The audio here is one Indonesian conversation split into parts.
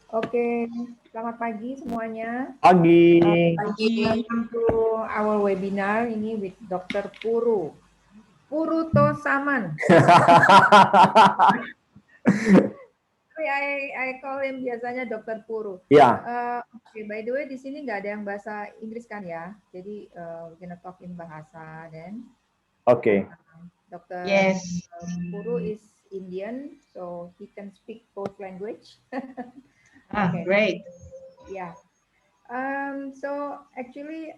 Oke, selamat pagi semuanya. Pagi. Welcome to our webinar ini with Dr. Puru. Puruto Saman. I call him biasanya Dr. Puru. Ya, Oke, by the way di sini nggak ada yang bahasa Inggris kan ya? Jadi we're gonna talk in bahasa dan oke. Dr. Yes. Puru is Indian, so he can speak both language. Okay. Great. Yeah. So actually,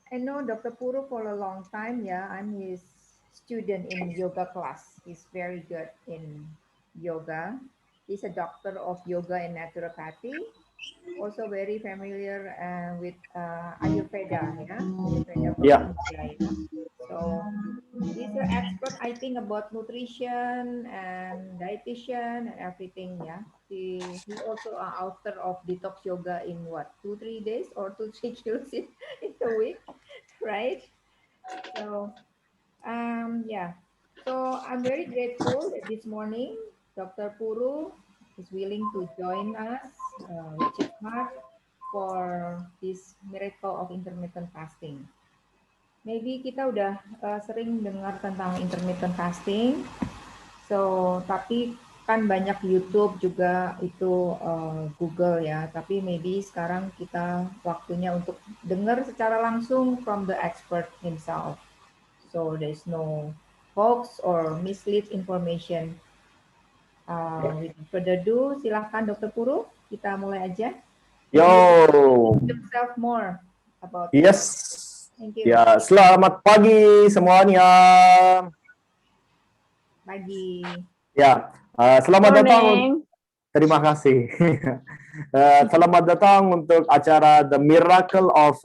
I know Dr. Puru for a long time. Yeah, I'm his student in yoga class. He's very good in yoga. He's a doctor of yoga and naturopathy. Also very familiar with Ayurveda. Yeah, Ayurveda from Yeah. India. Yeah. So he's an expert, I think, about nutrition and dietitian and everything. Yeah. He also author of Detox Yoga in what 2-3 days or 2-3 kilos in a week, right? So yeah. So I'm very grateful that this morning Dr. Puru is willing to join us, which is smart for this miracle of intermittent fasting. Maybe kita udah sering dengar tentang intermittent fasting. So, tapi kan banyak YouTube juga itu Google ya. Tapi maybe sekarang kita waktunya untuk dengar secara langsung from the expert himself. So there's no hoax or mislead information. Without further ado, silahkan Dr. Puru, kita mulai aja. Yo. Himself more about Yes. Thank you. Ya, selamat pagi semuanya. Pagi. Ya, selamat datang. Terima kasih. Selamat datang untuk acara The Miracle of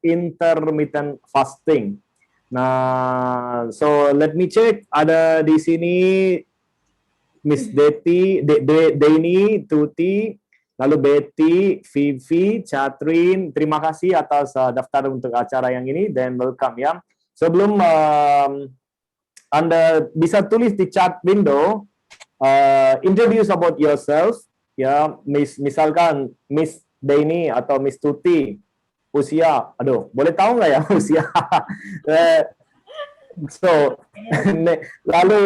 Intermittent Fasting. Nah, so let me check. Ada di sini Miss Deni, Tuti, lalu Betty, Vivi, Catherine. Terima kasih atas daftar untuk acara yang ini dan welcome ya. Sebelum Anda bisa tulis di chat window, introduce about yourself ya, misalkan Miss Deni atau Miss Tuti, usia, aduh, boleh tahu nggak ya usia? So, lalu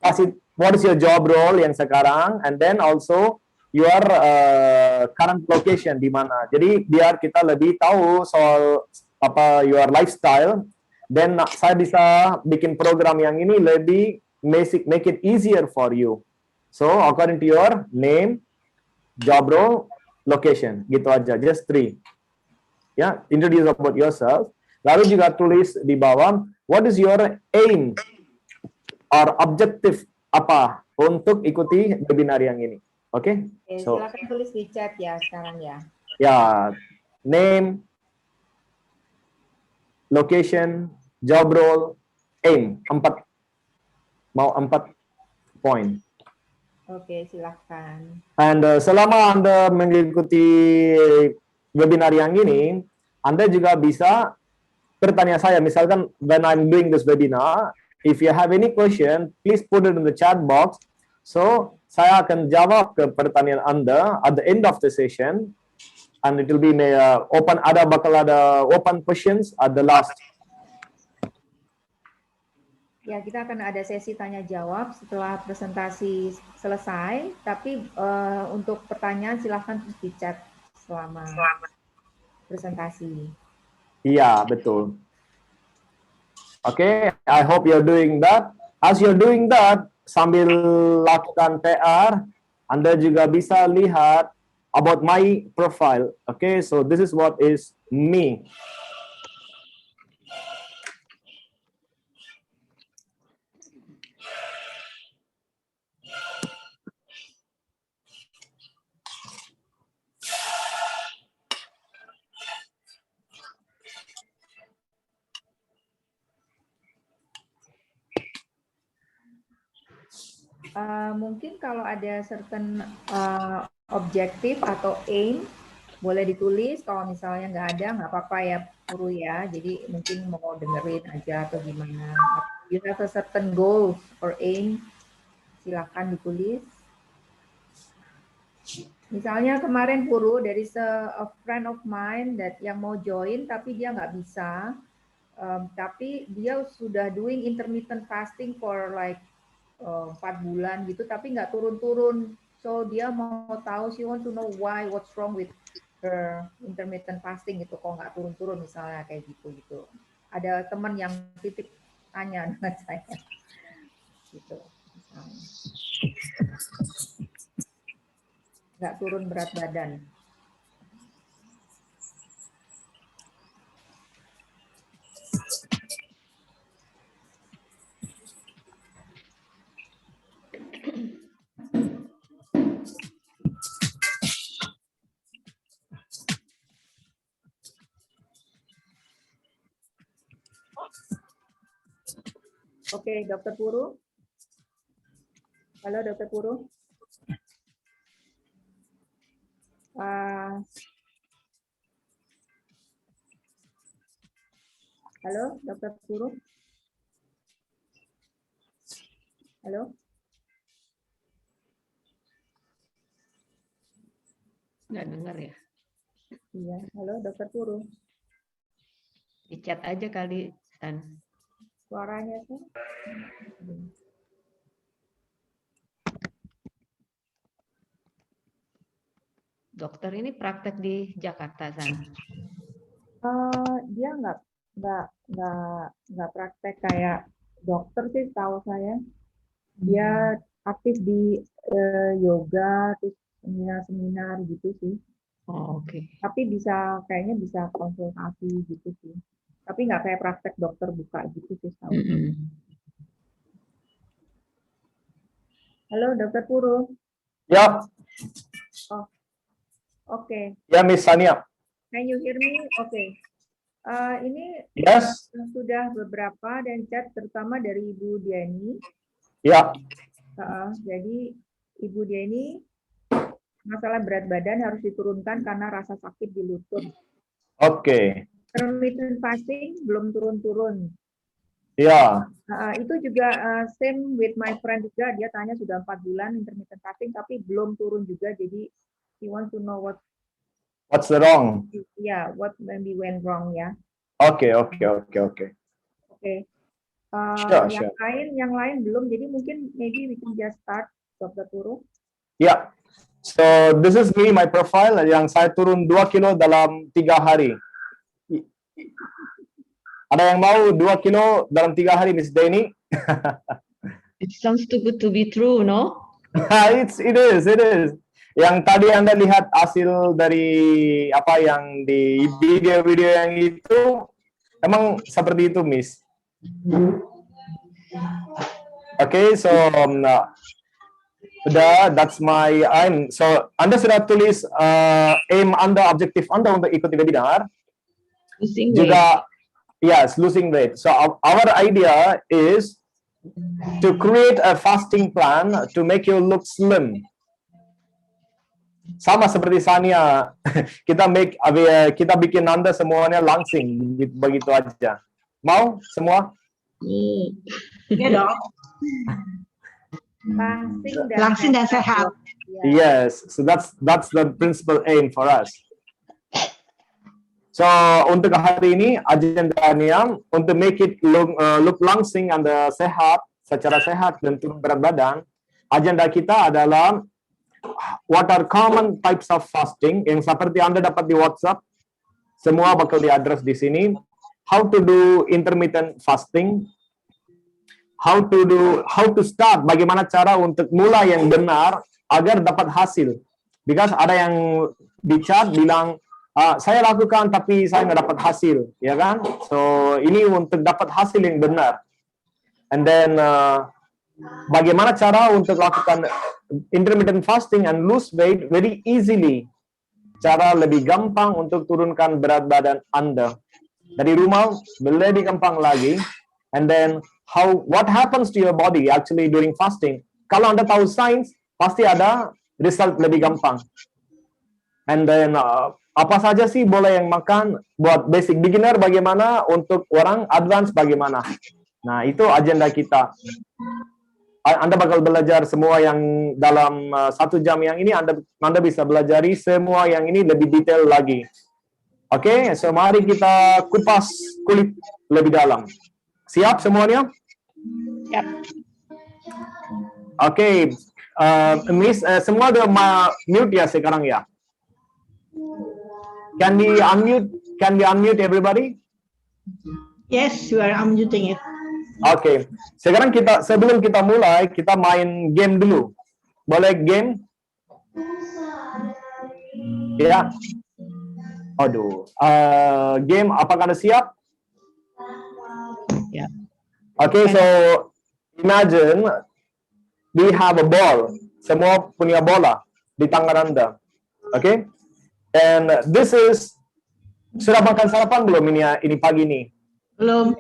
kasih what is your job role yang sekarang, and then also your current location di mana. Jadi biar kita lebih tahu soal apa your lifestyle, dan saya bisa bikin program yang ini lebih make it easier for you. So according to your name, job role, location, gitu aja, just 3. Ya, introduce about yourself. Lalu juga tulis di bawah, what is your aim or objective apa untuk ikuti webinar yang ini. Oke? So, silakan tulis di chat ya sekarang ya. Ya, name, location, job role, aim, 4. Mau 4 poin. Oke, silakan. And selama Anda mengikuti webinar yang ini, Anda juga bisa bertanya saya, misalkan when I'm doing this webinar, if you have any question, please put it in the chat box. So, saya akan jawab ke pertanyaan Anda at the end of the session, and it will be open, bakal ada open questions at the last. Ya, kita akan ada sesi tanya jawab setelah presentasi selesai, tapi untuk pertanyaan silahkan terus di chat selama presentasi. Iya, betul. Oke, I hope you're doing that. As you're doing that, sambil lakukan PR, Anda juga bisa lihat about my profile. Okay, so this is what is me. Mungkin kalau ada certain objektif atau aim boleh ditulis. Kalau misalnya nggak ada, nggak apa-apa ya Puru ya. Jadi mungkin mau dengerin aja atau gimana. You have a certain goal or aim, silakan ditulis. Misalnya kemarin Puru, dari a friend of mine that yang mau join tapi dia nggak bisa, tapi dia sudah doing intermittent fasting for like 4 bulan gitu, tapi nggak turun-turun. So dia mau tahu, she want to know what's wrong with her intermittent fasting gitu, kok nggak turun-turun misalnya kayak gitu. Ada teman yang titip tanya dengan saya gitu, misalnya. Nggak turun berat badan. Oke, Dokter Puru. Halo, Dokter Puru. Halo, Dokter Puru. Halo. Nggak dengar ya? Iya, halo, Dokter Puru. Di chat aja kali, San. Suaranya tuh. Dokter ini praktek di Jakarta, San. Dia nggak praktek kayak dokter sih, tahu saya. Dia aktif di yoga, terus seminar-seminar gitu sih. Oh, oke. Tapi kayaknya bisa konsultasi gitu sih. Tapi nggak kayak praktek dokter buka gitu sih, tahu. Halo, Dokter Puru. Ya. Oh, oke. Ya, Miss Sania. Can you hear me? Oke. Ini Yes. sudah beberapa dan chat terutama dari Ibu Diani. Ya. Jadi Ibu Diani, masalah berat badan harus diturunkan karena rasa sakit di lutut. Oke. Intermittent fasting belum turun-turun. Ya. Itu juga same with my friend juga, dia tanya sudah 4 bulan intermittent fasting tapi belum turun juga, jadi he wants to know what's the wrong? Yeah, what maybe went wrong ya. Oke. Yang lain belum, jadi mungkin maybe we can just start, Dr. Puru. Ya. So this is me, my profile, yang saya turun 2 kilo dalam 3 hari. Ada yang mau 2 kilo dalam 3 hari, Miss Deni? It sounds too good to be true, no? It is. Yang tadi Anda lihat hasil dari apa yang di video-video yang itu, emang seperti itu, Miss. Okay, so that's my aim. So Anda sudah tulis aim Anda, objektif Anda untuk ikut webinar. Losing juga weight. Yes, losing weight. So our idea is to create a fasting plan to make you look slim. Sama seperti Sania, kita bikin Anda semuanya langsing begitu aja. Mau semua? Iya dong. Langsing dan sehat. Yes, so that's the principal aim for us. So untuk hari ini agendanya untuk make it look langsing and secara sehat dan turun berat badan. Agenda kita adalah what are common types of fasting yang seperti Anda dapat di WhatsApp. Semua bakal diadres di sini. How to do intermittent fasting. How to start, bagaimana cara untuk mulai yang benar agar dapat hasil. Because ada yang di chat bilang saya lakukan tapi saya nggak dapat hasil, ya kan? So ini untuk dapat hasil yang benar. And then bagaimana cara untuk lakukan intermittent fasting and lose weight very easily. Cara lebih gampang untuk turunkan berat badan Anda. Dari rumah lebih gampang lagi. And then what happens to your body actually during fasting? Kalau Anda tahu sains, pasti ada result lebih gampang. And then apa saja sih boleh yang makan, buat basic beginner bagaimana, untuk orang advance bagaimana. Nah, itu agenda kita. Anda bakal belajar semua yang dalam 1 jam yang ini Anda bisa belajari semua yang ini lebih detail lagi. Oke, so mari kita kupas kulit lebih dalam. Siap semuanya? Yep. Oke, Miss, semua udah mute ya sekarang ya? Can we unmute everybody? Yes, you are unmuting it. Oke, sekarang sebelum kita mulai, kita main game dulu. Boleh game? Ya. Aduh, game apakah Anda siap? Ya. Oke, so imagine we have a ball. Semua punya bola di tangan Anda. Oke? And this is, sudah makan sarapan belum ini pagi ini? Belum.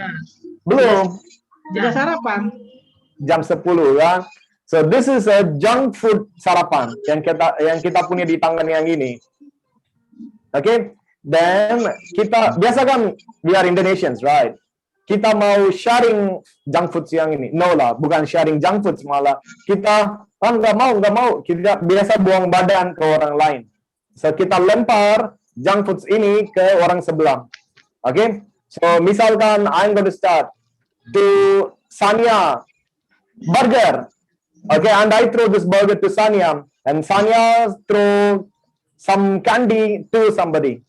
Belum. Sudah sarapan. Jam 10 kan. So this is a junk food sarapan yang kita punya di tangan yang ini. Oke? Dan kita biasa kan we are Indonesians, right? Kita mau sharing junk food yang ini. No lah, bukan sharing junk food, malah kita nggak mau. Kita biasa buang badan ke orang lain. So kita lempar junk food ini ke orang sebelah. Oke? So misalkan I'm going to start to Sanya burger. Okay, and I throw this burger to Sanya, and Sanya throw some candy to somebody.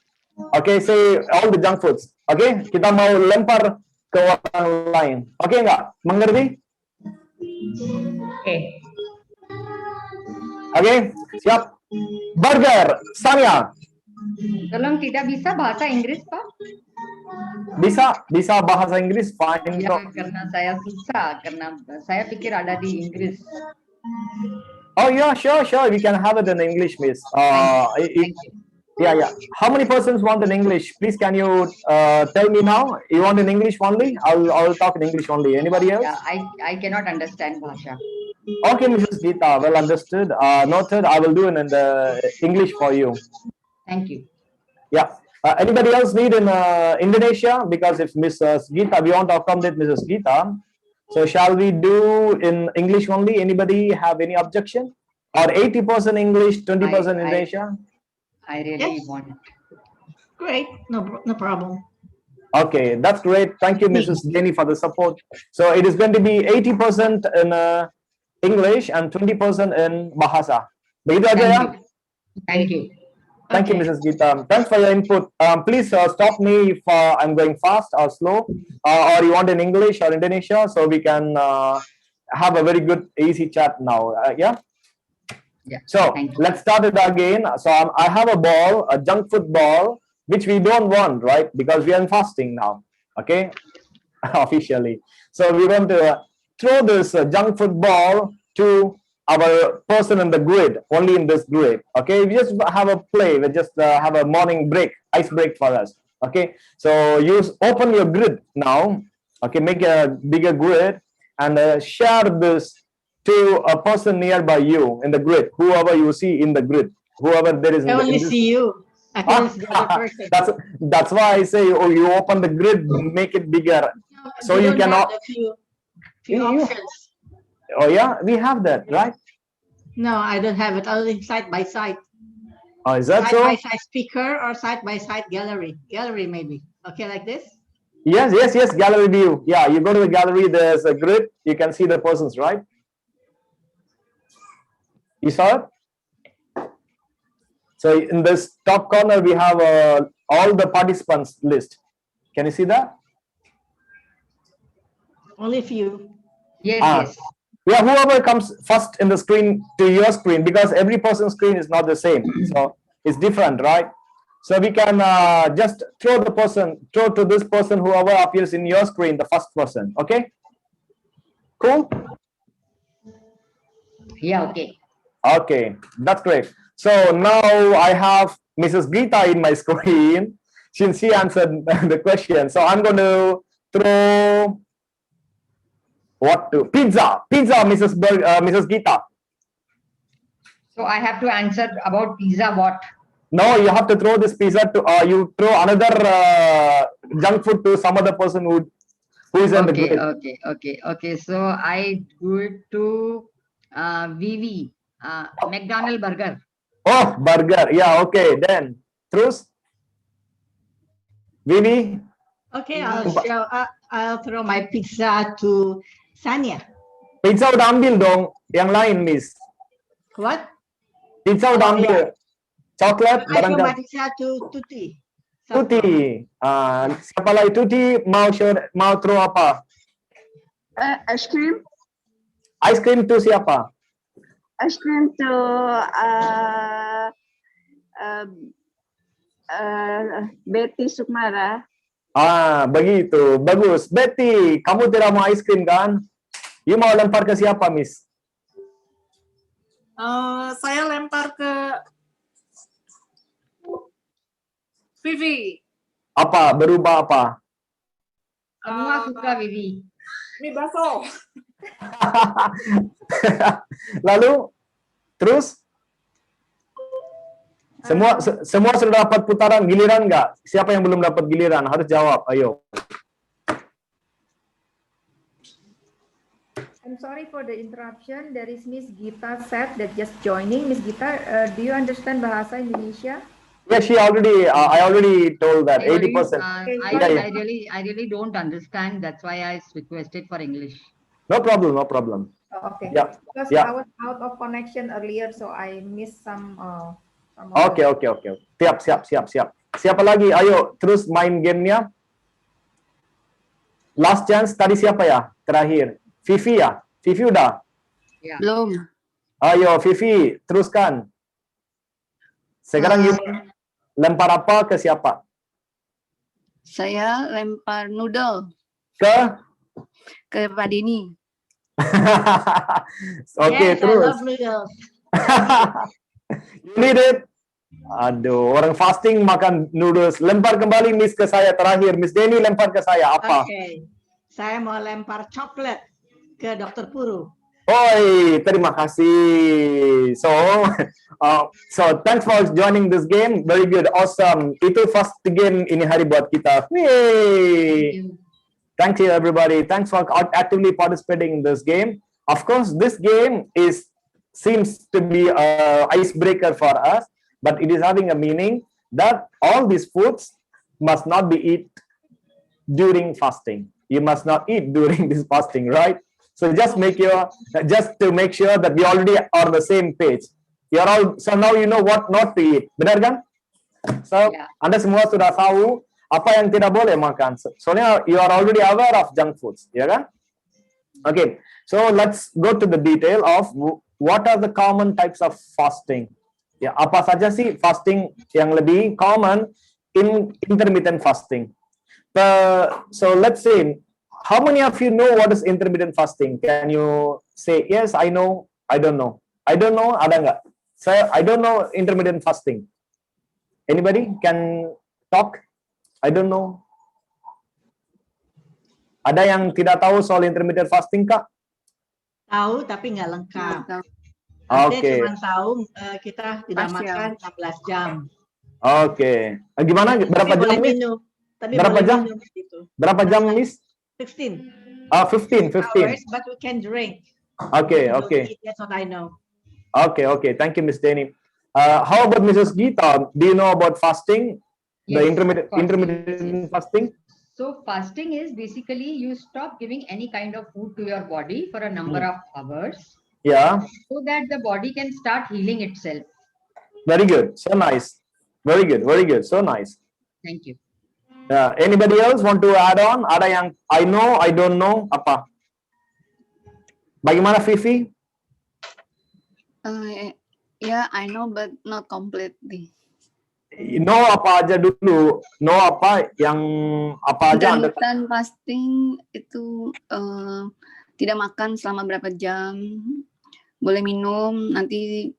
Okay, say all the junk foods. Okay, kita mau lempar ke orang lain. Okay nggak? Mengerti? Oke. Okay, siap. Burger, Sanya. Tolong tidak bisa bahasa Inggris, Pak? Bisa bahasa Inggris, fine. Ya, karena saya susah, karena saya pikir ada di Inggris. Oh yeah, sure. We can have it in English, Miss. Yeah. How many persons want in English? Please, can you tell me now? You want in English only? I'll talk in English only. Anybody else? Yeah, I cannot understand Bhasha. Okay, Mrs. Geeta, well understood. Noted. I will do it in the English for you. Thank you. Yeah. Anybody else need in Indonesia? Because if Mrs. Geeta, we want to accommodate Mrs. Geeta. So shall we do in English only? Anybody have any objection? Or 80% English, 20% Indonesia? I really Yes. want it. Great. No problem. Okay, that's great. Thank you, Mrs. Jenny, for the support. So it is going to be 80% in English and 20% in Bahasa. Begitu aja ya? Thank you. Thank you, Okay. Mrs. Geeta. Thanks for your input. Please stop me if I'm going fast or slow, or you want in English or Indonesia, so we can have a very good, easy chat now. Yeah? Yeah. So Thank you. let's start it again. So I have a ball, a junk food ball, which we don't want, right? Because we are in fasting now. Okay? Officially. So we want to throw this junk food ball to our person in the grid, only in this grid. Okay, we just have a play, we just have a morning break, ice break for us. Okay, so open your grid now. Okay, make a bigger grid and share this to a person nearby you in the grid, whoever you see in the grid, whoever there is. I only see you. I can see the other person. That's why I say, you open the grid, make it bigger, so you don't cannot. have the few You- options. Oh yeah, we have that, right? No, I don't have it. Only side by side. Oh, is that Side so? by side speaker or side by side gallery. Gallery maybe. Okay, like this. Yes, gallery view. Yeah, you go to the gallery, there's a grid, you can see the persons, right? You saw it? So in this top corner, we have all the participants list. Can you see that? Only few. Yes, Ah. yes. Yeah, whoever comes first in the screen to your screen, because every person's screen is not the same. So it's different, right? So we can just throw to this person, whoever appears in your screen, the first person. Okay? Cool? Yeah, okay. Okay, that's great. So now I have Mrs. Geeta in my screen since she answered the question. So I'm going to throw pizza, Mrs. Geeta. So I have to answer about pizza what? No, you have to throw this pizza to, you throw another junk food to some other person who Who is in the Okay, group? okay. So I do it to VV, McDonald Burger. Oh, burger. Yeah, okay. Then, terus? Vivi? Okay, Mm. I'll throw my pizza to Sanya. Pizza udah ambil dong. Yang lain, Miss. What? Pizza udah Oh, ambil. Coklat, I throw my barangkali. pizza to Tuti. Tuti. Siapa lagi? Tuti mau throw apa? Ice cream. Ice cream to siapa? Ice cream to Betty Sukmara. Begitu. Bagus. Betty, kamu tidak mau ice cream kan? You mau lempar ke siapa, Miss? Saya lempar ke Vivi. Apa? Berubah apa? Semua suka VV. Mie bakso. Lalu, terus? Semua sudah dapat putaran giliran nggak? Siapa yang belum dapat giliran? Harus jawab. Ayo. I'm sorry for the interruption. There is Miss Gita Seth that just joining. Miss Gita, do you understand bahasa Indonesia? Yeah, I already told that 80%. I really don't understand. That's why I requested for English. No problem, no problem. Oh, okay. Yeah, Because yeah. I was out of connection earlier, so I missed some. Of Oke. Siap. Siapa lagi? Ayo, terus main gamenya. Last chance, tadi siapa ya? Terakhir. Vivi ya? Vivi udah? Yeah. Belum. Ayo, Vivi, teruskan. Sekarang you lempar apa ke siapa? Saya lempar noodle Ke? Pak Denny. Oke, Yes, I terus. love noodles. You need it. Aduh, orang fasting makan noodles. Lempar kembali Miss ke saya terakhir. Miss Denny lempar ke saya apa? Okay. Saya mau lempar coklat ke Dr. Puru. Oi, terima kasih. So thanks for joining this game. Very good, awesome. Itu first game ini hari buat kita. Yay! Thank you everybody. Thanks for actively participating in this game. Of course, this game seems to be a icebreaker for us, but it is having a meaning that all these foods must not be eaten during fasting. You must not eat during this fasting, right? So just to make sure that we already are on the same page. So now you know what not to eat. Benar kan? So Yeah. Anda semua sudah tahu apa yang tidak boleh makan. Soalnya you are already aware of junk foods, ya kan? Okay. So let's go to the detail of what are the common types of fasting. Ya, apa saja sih fasting yang lebih common in intermittent fasting? So let's say, how many of you know what is intermittent fasting? Can you say yes? I know. I don't know. I don't know. Ada nggak? I don't know intermittent fasting. Anybody can talk? I don't know. Ada yang tidak tahu soal intermittent fasting, Kak? Tahu tapi nggak lengkap. Oke. Saya cuma tahu kita tidak Partial. makan 16 jam. Oke. Gimana? Berapa Tapi jam, boleh Miss? minum. Tapi Berapa boleh jam? minum gitu. Berapa jam, Miss? 16 15. hours, but we can drink. Okay. We don't eat, that's what I know. Okay. Thank you, Miss Denny. How about Mrs. Geeta? Do you know about fasting? The Yes, intermittent of course. intermittent fasting? So fasting is basically you stop giving any kind of food to your body for a number of hours Yeah. so that the body can start healing itself. Very good. So nice. Very good. So nice. Thank you. Anybody else want to add on? Ada yang I know, I don't know, apa? Bagaimana Vivi? Yeah, I know, but not completely. No apa aja dulu. No apa yang apa aja Anda Intermittent fasting itu tidak makan selama berapa jam, boleh minum, nanti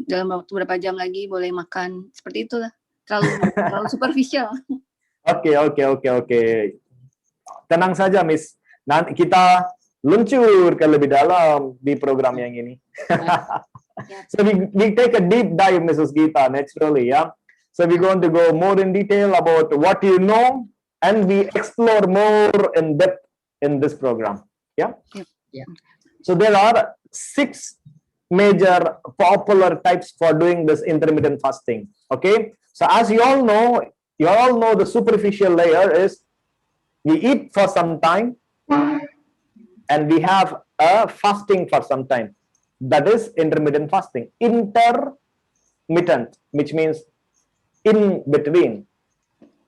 dalam waktu berapa jam lagi boleh makan. Seperti itulah. Terlalu superficial. Oke. Tenang saja, Miss. Nanti kita luncur ke lebih dalam di program yang ini. So we take a deep dive, Mrs. Geeta, naturally, yeah. So we're going to go more in detail about what you know, and we explore more in depth in this program. Yeah. Yep. Yeah. So there are 6 major popular types for doing this intermittent fasting. Okay. So as you all know the superficial layer is we eat for some time and we have a fasting for some time. That is intermittent fasting. Intermittent, which means in between.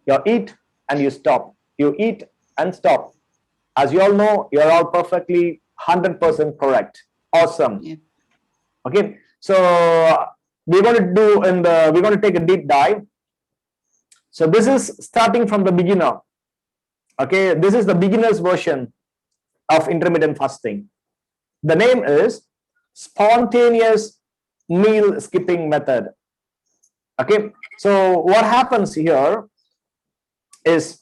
You eat and you stop. You eat and stop. As you all know, you're all perfectly 100% correct. Awesome. Yeah. Okay. So we're going to take a deep dive. So this is starting from the beginner. Okay. This is the beginner's version of intermittent fasting. The name is spontaneous meal skipping method. Okay. So what happens here is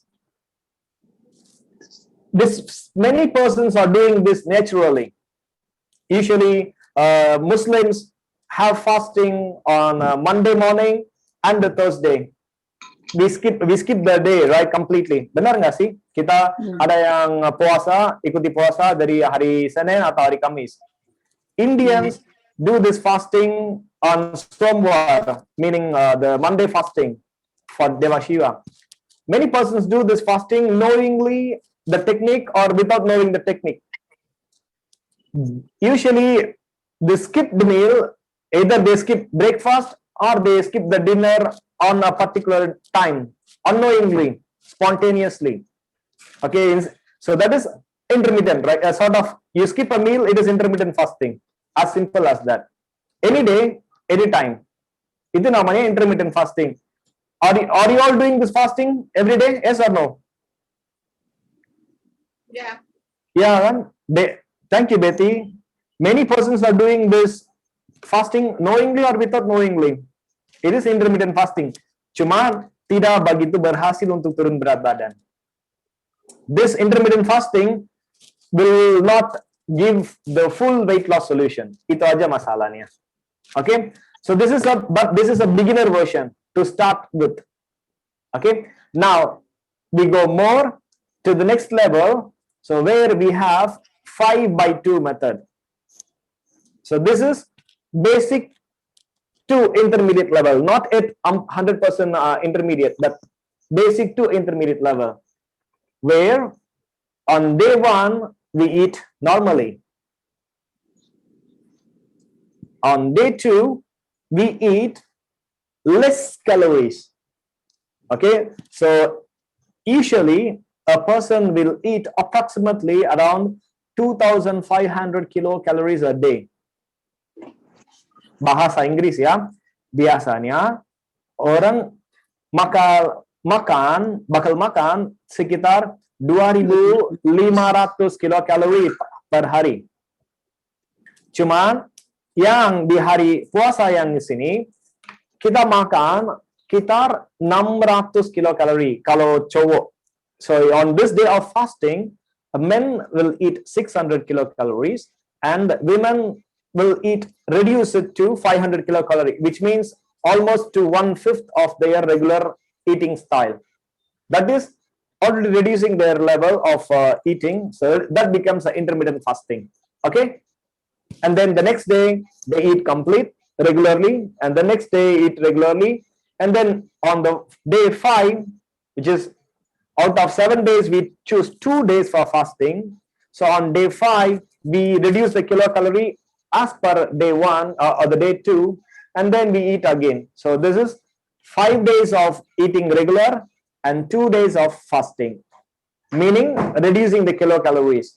many persons are doing this naturally. Usually Muslims have fasting on Monday morning and the Thursday. We skip the day, right, completely. Benar nggak sih? Kita ada yang ikuti puasa dari hari Senin atau hari Kamis. Indians do this fasting on Somwar, meaning the Monday fasting for Deva Shiva. Many persons do this fasting knowingly the technique or without knowing the technique. Usually they skip the meal, either they skip breakfast or they skip the dinner on a particular time, unknowingly, spontaneously. Okay, so that is intermittent, right? A sort of, you skip a meal, it is intermittent fasting. As simple as that. Any day, any time. Itu namanya intermittent fasting. Are you all doing this fasting every day? Yes or no? Yeah. Yeah, thank you, Betty. Many persons are doing this fasting knowingly or without knowingly. It is intermittent fasting. Cuma tidak begitu berhasil untuk turun berat badan. This intermittent fasting will not give the full weight loss solution. Itu aja masalahnya. Okay, so this is a beginner version to start with. Okay, now we go more to the next level. So where we have 5x2 method. So this is basic to intermediate level, not at 100% intermediate, but basic to intermediate level, where on day 1 we eat normally. On day 2 we eat less calories. Okay, so usually a person will eat approximately around 2,500 kilocalories a day. Bahasa Inggris ya, biasanya orang bakal makan sekitar 2.500 kilokalori per hari. Cuman yang di hari puasa yang di sini kita makan sekitar 600 kilokalori kalau cowok. So on this day of fasting, men will eat 600 kilocalories and women will reduce it to 500 kilocalories, which means almost to 1/5 of their regular eating style. That is already reducing their level of eating. So that becomes an intermittent fasting. Okay. And then the next day they eat complete regularly, and the next day eat regularly. And then on the day 5, which is out of 7 days, we choose 2 days for fasting. So on day 5, we reduce the kilocalorie as per day 1 or the day 2, and then we eat again. So this is 5 days of eating regular and 2 days of fasting, meaning reducing the kilocalories.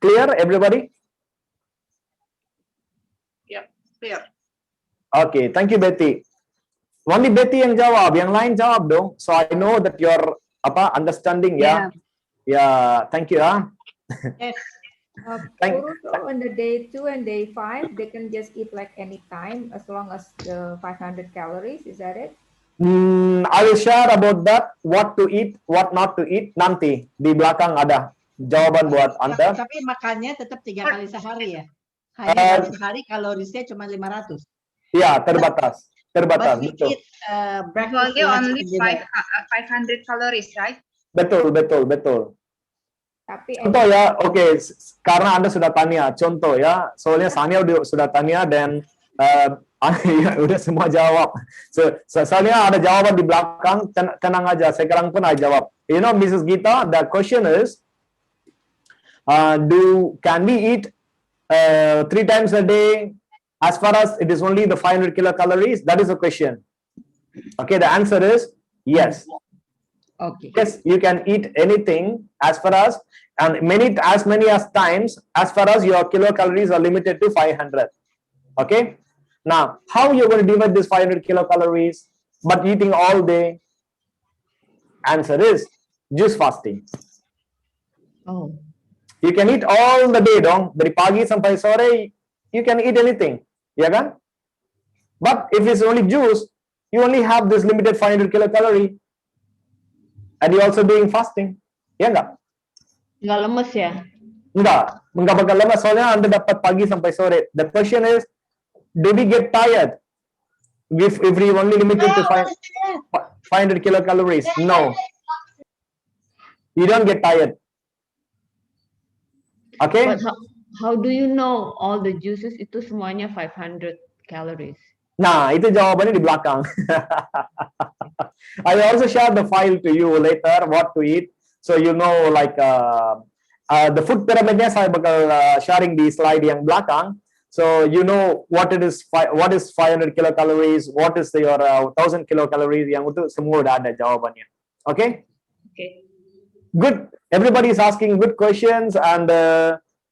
Clear, everybody? Yeah, clear. Okay, thank you, Betty. Only Betty yang jawab, yang lain jawab dong. So I know that you're understanding ya. Yeah, thank you. Yes. Guru, so on the day 2 and day 5, they can just eat like any time as long as the 500 calories. Is that it? I will share about that, what to eat, what not to eat nanti di belakang ada jawaban buat Anda. Tapi makannya tetap 3 kali sehari ya. Hanya sehari kalorisnya cuma 500. Iya, terbatas. But we Betul. eat breakfast, Only lunch, and dinner. 500 calories, right? Betul. Tapi Contoh ya, oke, karena Anda sudah tanya, contoh ya, soalnya Sania sudah tanya dan ya, udah semua jawab. Soalnya ada jawaban di belakang, tenang aja, sekarang pun ada jawab. You know, Mrs. Gita, the question is, can we eat 3 times a day as far as it is only the 500 kilocalories? That is the question. Okay, the answer is yes. Okay. Yes, you can eat anything as far as, and as many as times as far as your kilocalories are limited to 500. Okay. Now, how you going to divide this 500 kilocalories but eating all day? Answer is juice fasting. Oh, You can eat all the day dong, dari pagi sampai sore, you can eat anything, ya kan? But if it's only juice, you only have this limited 500 kilocalorie, and you also doing fasting, ya enggak? nggak lemes ya? Enggak bakal lemas, soalnya Anda dapat pagi sampai sore. The question is, do we get tired if we only limited to 500 kilocalories? No. You don't get tired. Okay? But how do you know all the juices itu semuanya 500 calories? Nah, itu jawabannya di belakang. I also share the file to you later, what to eat. So you know, like, the food pyramidnya saya bakal sharing di slide yang belakang. So you know what it is, what is 500 kilocalories, what is your 1000 kilocalories, yang itu semua udah ada jawabannya. Okay? Okay. Good. Everybody is asking good questions, and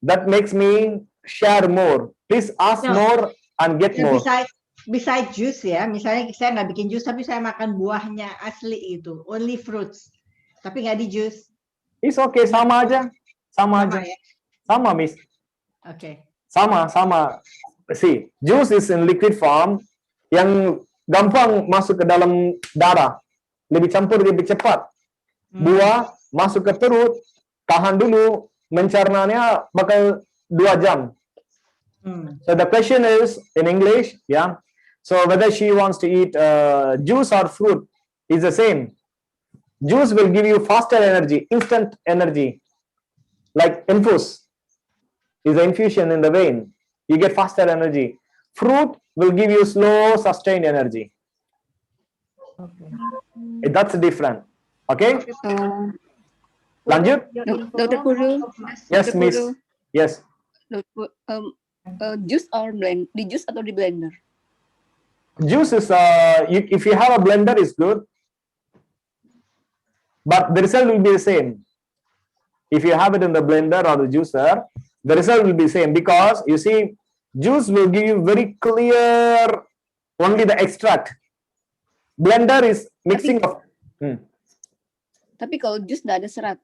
that makes me share more. Please ask No. more and get Ya, more. besides juice ya, misalnya saya nggak bikin jus tapi saya makan buahnya asli itu, only fruits, tapi nggak di jus. It's okay, sama aja. Sama aja. ya? Sama, Miss. Oke. Sama. See, juice is in liquid form yang gampang masuk ke dalam darah. Lebih campur, lebih cepat. Buah masuk ke perut, tahan dulu, mencernanya bakal 2 jam. So the question is in English, yeah. So whether she wants to eat juice or fruit is the same. Juice will give you faster energy, instant energy, like infuse is the infusion in the vein. You get faster energy. Fruit will give you slow, sustained energy. Okay. That's different. Okay? Lanjut? Dr. Puru, Yes, Dr. Miss. Puru, Yes. juice or blend, di juice atau di blender? Juice is, if you have a blender, is good. But the result will be the same. If you have it in the blender or the juicer, the result will be same, because you see, juice will give you very clear only the extract. Blender is mixing of. Tapi kalau jus nggak ada serat.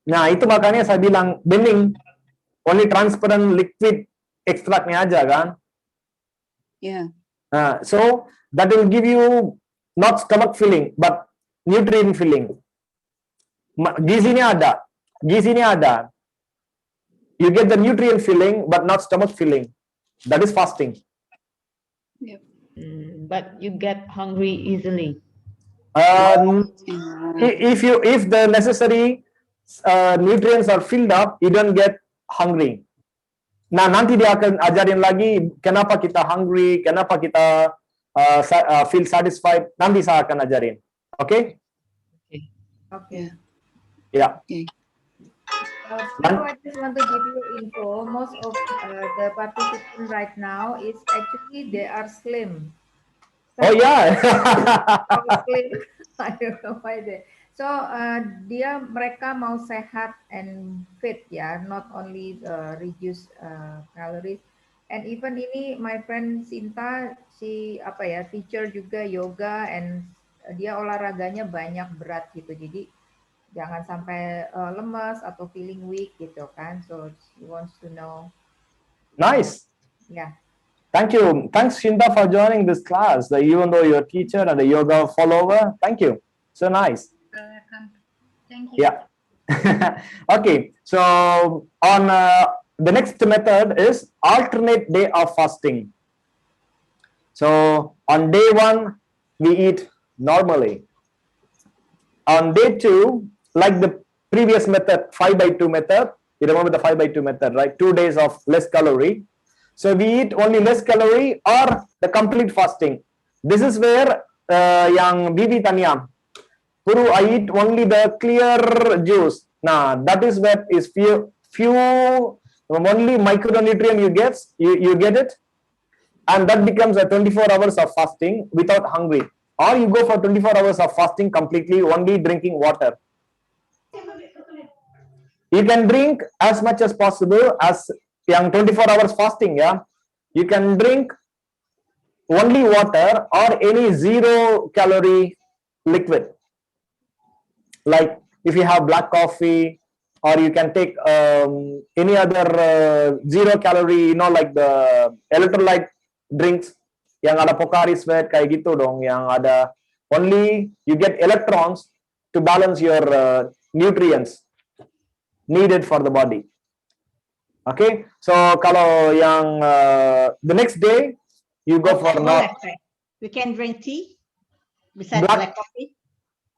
Nah, itu makanya saya bilang bening, only transparent liquid extractnya aja kan. Ya. So that will give you not stomach filling but nutrient filling. Gizinya ada. You get the nutrient filling but not stomach filling. That is fasting. But you get hungry easily. If the necessary nutrients are filled up, you don't get hungry. Nah, nanti dia akan ajarin lagi kenapa kita hungry, kenapa kita feel satisfied. Nanti saya akan ajarin. Okay? Okay. Yeah. So I just want to give you info. Most of the participants right now is actually they are slim. Oh yeah. Slim. I don't know why they. So mereka mau sehat and fit ya, not only reduce calories. And even ini my friend Sinta, si teacher juga yoga, and dia olahraganya banyak berat gitu. Jadi jangan sampai lemas atau feeling weak gitu kan. So she wants to know. Nice. Yeah. Thank you. Thanks, Shinta, for joining this class. Even though you're a teacher and a yoga follower, thank you. So nice. Thank you. Yeah. Okay. So on the next method is alternate day of fasting. So on day 1, we eat normally. On day 2, like the previous method, 5/2 method. You remember the 5/2 method, right? 2 days of less calorie. So we eat only less calorie or the complete fasting. This is where yang Vivi tanya, Guru, I eat only the clear juice. Nah, that is where is few only micronutrient you get it, and that becomes a 24 hours of fasting without hungry. Or you go for 24 hours of fasting completely, only drinking water. You can drink as much as possible as yang 24 hours fasting, yeah. You can drink only water or any 0 calorie liquid. Like if you have black coffee, or you can take any other 0 calorie, you know, like the electrolyte drinks yang ada Pocari Sweat kayak gitu dong, yang ada only you get electrons to balance your nutrients needed for the body. Okay, so kalau yang the next day you go for not. We can drink tea besides Black- black coffee.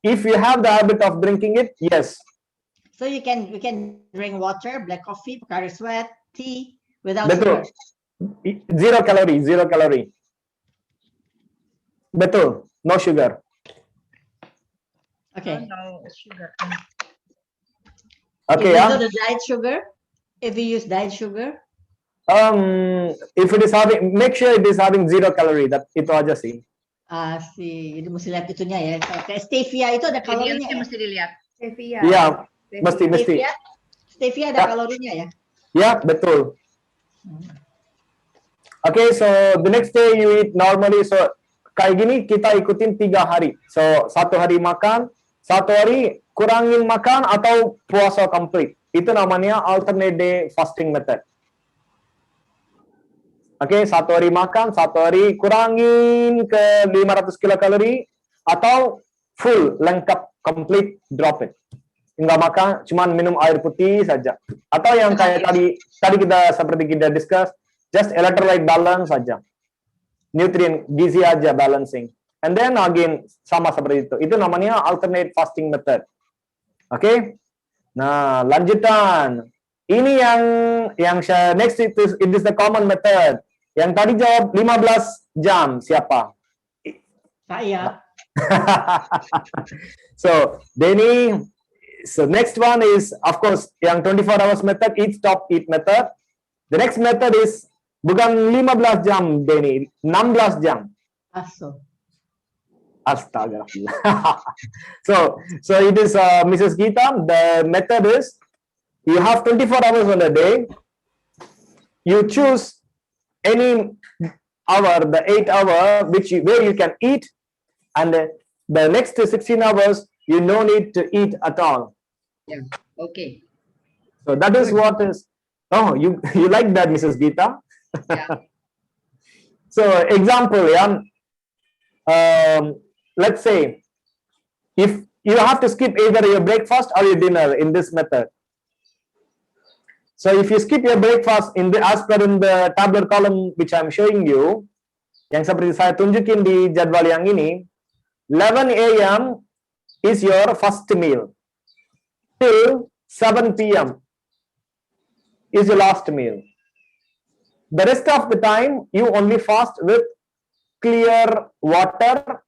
If you have the habit of drinking it, yes. So we can drink water, black coffee, Pocari Sweat, tea without Betul. sugar. 0 calorie, 0 calorie. Betul, no sugar. Okay. No sugar. Okay, Even ya. though the diet sugar, if we use diet sugar, If it is having, make sure it is having 0 calorie. That itu aja sih. jadi mesti lihat itunya ya. Kayak stevia itu ada kalorinya. Ingredients-nya Ya? mesti dilihat. Stevia. Iya, Stevia. mesti. Stevia ada Ya. kalorinya ya. Ya, betul. Okay, so the next day you eat normally. So kayak gini kita ikutin 3 hari. So 1 hari makan, 1 hari kurangin makan atau puasa complete. Itu namanya alternate day fasting method. Oke, 1 hari makan, 1 hari kurangin ke 500 kilokalori atau full lengkap complete drop it. Enggak makan, cuman minum air putih saja. Atau yang kayak tadi kita seperti kita discuss, just electrolyte balance saja. Nutrient gizi aja balancing. And then again sama seperti itu. Itu namanya alternate fasting method. Oke. Nah, lanjutan. Ini yang next it is the common method. Yang tadi jawab 15 jam siapa? Saya. So, Denny, so next one is of course yang 24 hours method, eat stop eat method. The next method is bukan 15 jam Denny, 16 jam. Aso. Astaga. So it is Mrs. Geeta. The method is you have 24 hours on a day. You choose any hour, the 8 hour where you can eat, and the next 16 hours you no need to eat at all. Yeah. Okay. So that is what is. Oh, you like that, Mrs. Geeta? Yeah. So example, yeah. Let's say if you have to skip either your breakfast or your dinner in this method. So if you skip your breakfast as per in the tabular column which I'm showing you, yang seperti saya tunjukin di jadwal yang ini, 11 a.m. is your first meal. Till 7 p.m. is your last meal. The rest of the time you only fast with clear water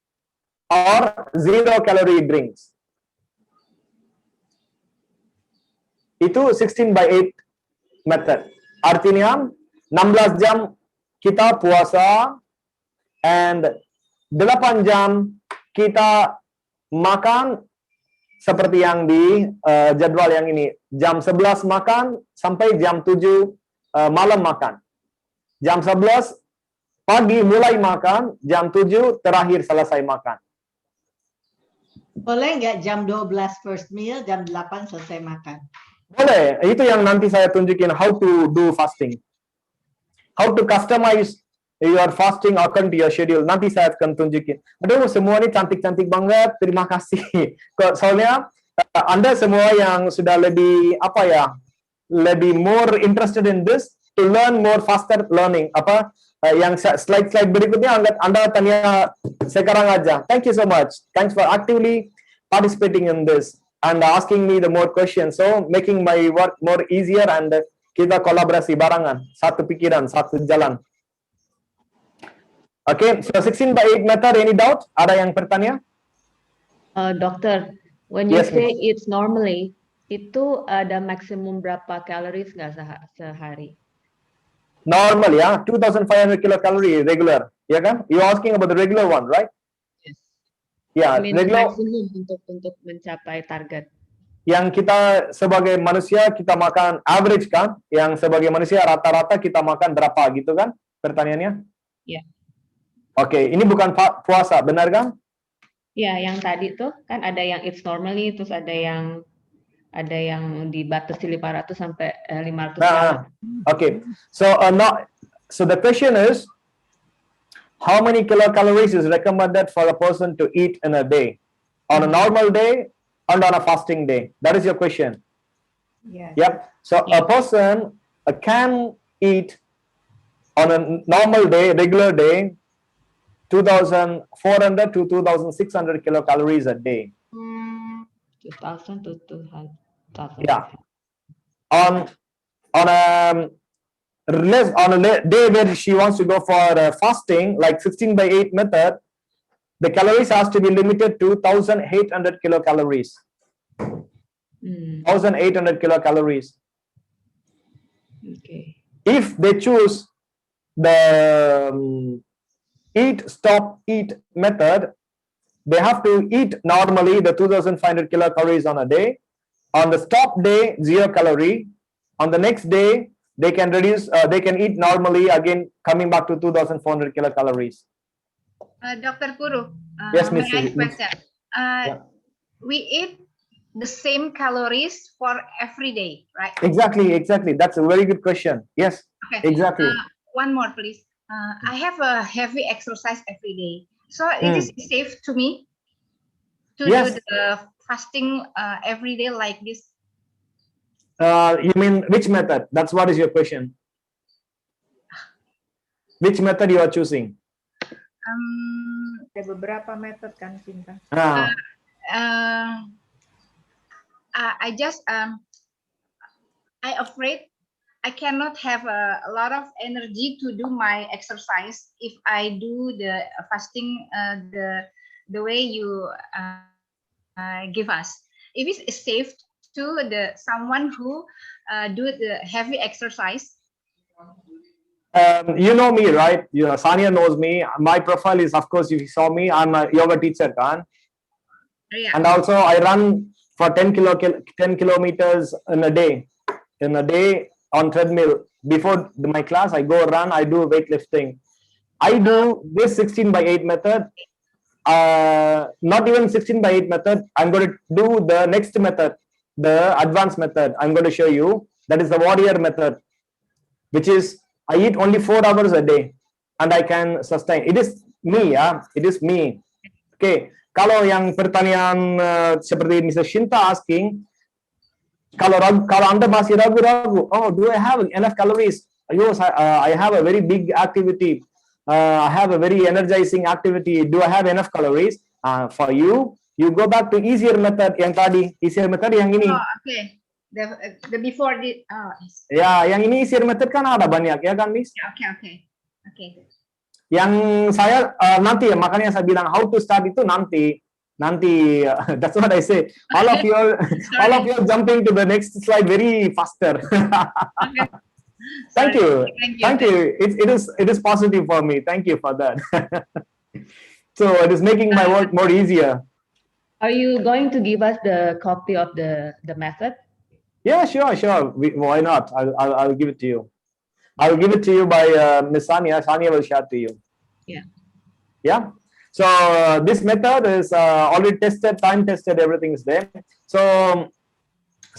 or 0 calorie drinks. Itu 16/8 method. Artinya 16 jam kita puasa and 8 jam kita makan seperti yang di jadwal yang ini. Jam 11 makan sampai jam 7 malam makan. Jam 11 pagi mulai makan, jam 7 terakhir selesai makan. Boleh nggak jam 12 first meal, jam 8 selesai makan? Boleh, itu yang nanti saya tunjukin how to do fasting. How to customize your fasting according to your schedule. Nanti saya akan tunjukin. Aduh, semua ini cantik-cantik banget. Terima kasih. Soalnya Anda semua yang sudah lebih lebih more interested in this to learn more faster learning. Yang slide berikutnya Anda tanya sekarang aja. Thank you so much. Thanks for actively participating in this. and asking me the more questions. So making my work more easier and kita kolaborasi barengan, satu pikiran, satu jalan. Okay, so 16/8 method, any doubt? Ada yang bertanya? Dokter, when you Yes, say it's normally, itu ada maksimum berapa calories nggak sehari? Normal, ya, 2,500 kilocalorie regular, ya kan? You asking about the regular one, right? Yes. Yeah, I mean, regular. maksimum untuk mencapai target. Yang kita sebagai manusia kita makan average kan? Yang sebagai manusia rata-rata kita makan berapa gitu kan? Pertanyaannya? Ya. Oke, ini bukan puasa, benar kan? Ya, yang tadi tuh kan ada yang it's normally, terus ada yang dibatasi 500 sampai 500 kalori. Okay. So so the question is, how many kilocalories is recommended for a person to eat in a day? On a normal day and on a fasting day? That is your question. Yes. Yep. So a person can eat on a normal day, regular day, 2,400 to 2,600 kilocalories a day. 2,000 to 2,000. Yeah. On a day where she wants to go for fasting, like 16/8 method, the calories has to be limited to 1,800 kilocalories. 1,800 kilocalories. Okay. If they choose the eat, stop, eat method, they have to eat normally the 2,500 kilocalories on a day. On the stop day, 0 calorie. On the next day, they can reduce, they can eat normally again, coming back to 2,400 kilocalories. Dr. Puru, Yes, may Miss. I ask question? Yeah. We eat the same calories for every day, right? Exactly. That's a very good question. Yes, Okay. exactly. One more, please. I have a heavy exercise every day, so it is safe to me to Yes. do the fasting every day like this. You mean which method? That's what is your question. Which method you are choosing? Ada beberapa method kan, Cinta? I just I afraid I cannot have a lot of energy to do my exercise if I do the fasting the way you give us. If it's safe to someone who do the heavy exercise. You know me, right? Sania knows me. My profile is, of course, if you saw me, I'm a yoga teacher, kan? Yeah. And also I run for 10 kilometers in a day. On treadmill. Before my class, I go run, I do weightlifting. I do this 16/8 method. Not even 16/8 method. I'm going to do the next method, the advanced method. I'm going to show you. That is the warrior method, which is I eat only 4 hours a day and I can sustain. It is me, ya. It is me. Okay. Kalau yang pertanyaan seperti Mr. Shinta asking, kalau Anda masih ragu-ragu, oh, do I have enough calories? Yes, I have a very big activity. I have a very energizing activity. Do I have enough calories? For you go back to easier method yang tadi. Easier method yang ini. Oh, okay. The before the Ya, yang ini easier method kan ada banyak ya kan, Miss? Okay. Yang saya nanti ya, makanya saya bilang how to start itu nanti. That's what I say. All of you are jumping to the next slide very faster. Okay. Thank you. Thank you. It is positive for me. Thank you for that. So it is making my work more easier. Are you going to give us the copy of the method? Yeah, sure. Why not? I'll give it to you. I'll give it to you by Miss Sania. Sania will share to you. Yeah. So this method is already tested, time tested, everything is there. So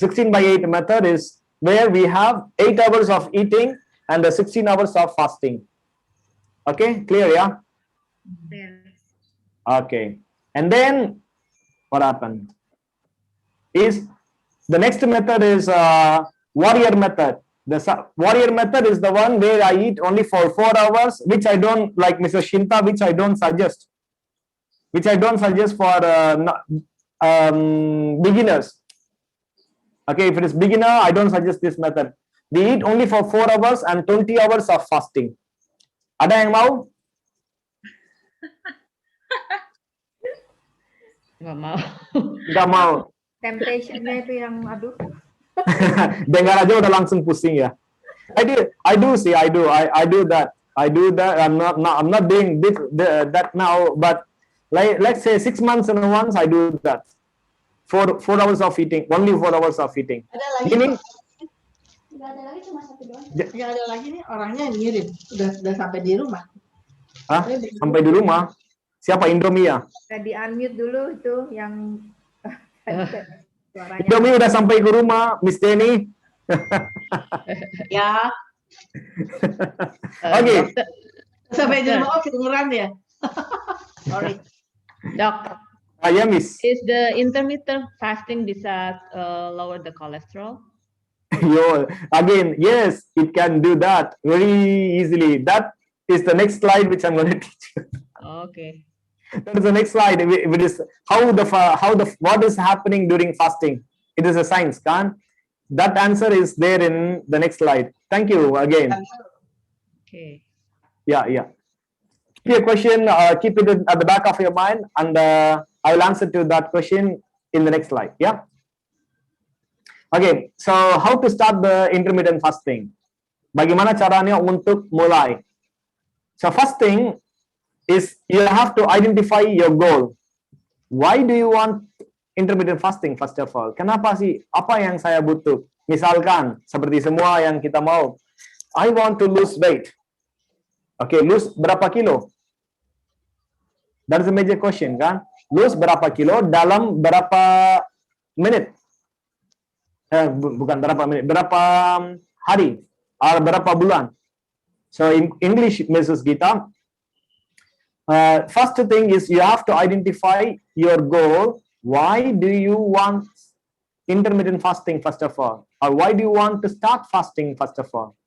16/8 method is where we have 8 hours of eating and 16 hours of fasting. Okay, clear, yeah? Okay. And then what happened is the next method is warrior method. The warrior method is the one where I eat only for 4 hours, which I don't, like Mr. Shinta, which I don't suggest for beginners. Okay, if it is beginner, I don't suggest this method. We eat only for 4 hours and 20 hours of fasting. Ada yang mau? Nggak mau. Nggak mau. Temptation-nya itu yang aduh. Dengar aja udah langsung pusing ya. I do that. I'm not doing that now, but let's say 6 months and once I do that. 4 hours of eating, only 4 hours of eating. Ada lagi. Ini Nggak ada lagi, cuma satu doang. Nggak ada lagi nih, orangnya yang ngirim. Udah sampai di rumah. Hah? Sampai di rumah. Siapa? Indomie ya? Di unmute dulu itu yang suaranya. Indomie udah sampai ke rumah, Miss Denny. Ya, Oke. Dokter, sampai di rumah. Oh, kedengeran ya. Sorry. Dok, Ya, Miss. is the intermittent fasting bisa lower the cholesterol? Yo, again, yes, it can do that very easily. That is the next slide which I'm going to teach you. Okay. That is the next slide. It is what is happening during fasting. It is a science, can? That answer is there in the next slide. Thank you again. Okay. Yeah. Keep your question, keep it at the back of your mind, and I will answer to that question in the next slide. Yeah. Okay. So how to start the intermittent fasting? Bagaimana caranya untuk mulai? So first thing is you have to identify your goal. Why do you want intermittent fasting first of all? Kenapa sih? Apa yang saya butuh? Misalkan seperti semua yang kita mau, I want to lose weight. Okay, lose berapa kilo? That is a major question, kan? Lose berapa kilo dalam berapa menit? Bukan berapa menit, berapa hari? Atau berapa bulan? So in English, Mrs. Gita, first thing is you have to identify your goal. Why do you want intermittent fasting first of all? Or why do you want to start fasting first of all?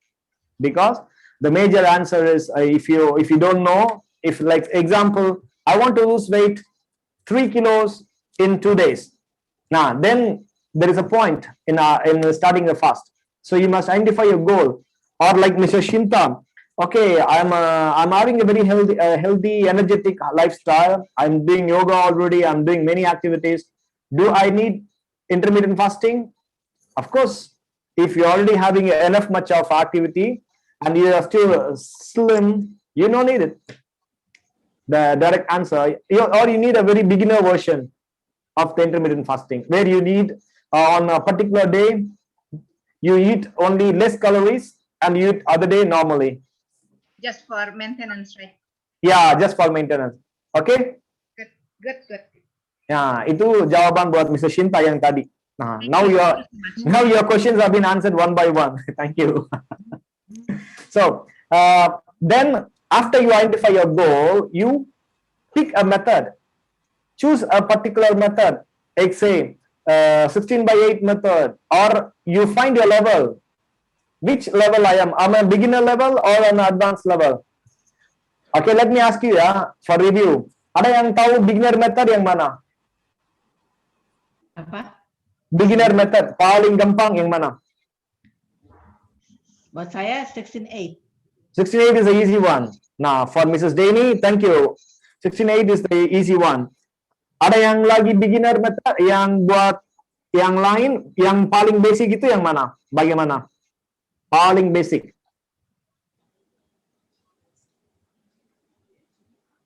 Because the major answer is if you don't know, if like example, I want to lose weight 3 kilos in 2 days. Now then there is a point in starting the fast. So you must identify your goal. Or like Mr. Shinta, okay, I'm having a very healthy, energetic lifestyle. I'm doing yoga already. I'm doing many activities. Do I need intermittent fasting? Of course, if you're already having enough much of activity and you are still slim, you don't need it. The direct answer, or you need a very beginner version of the intermittent fasting, where you need on a particular day you eat only less calories and you eat other day normally. Just for maintenance, right? Yeah, just for maintenance. Okay? Good. Ya, itu jawaban buat Mr. Shinta yang tadi. Nah, now your questions have been answered one by one. Thank you. So, then after you identify your goal, you pick a method. Choose a particular method. Like say, 16/8 method, or you find your level. Which level I am? Am I beginner level or an advanced level? Okay, let me ask you ya, for review. Ada yang tahu beginner method yang mana? Apa? Beginner method paling gampang yang mana? Buat saya 16/8. 16/8 is the easy one. Now for Mrs. Denny, thank you. 16/8 is the easy one. Ada yang lagi beginner method yang buat yang lain yang paling basic itu yang mana? Bagaimana? Paling basic.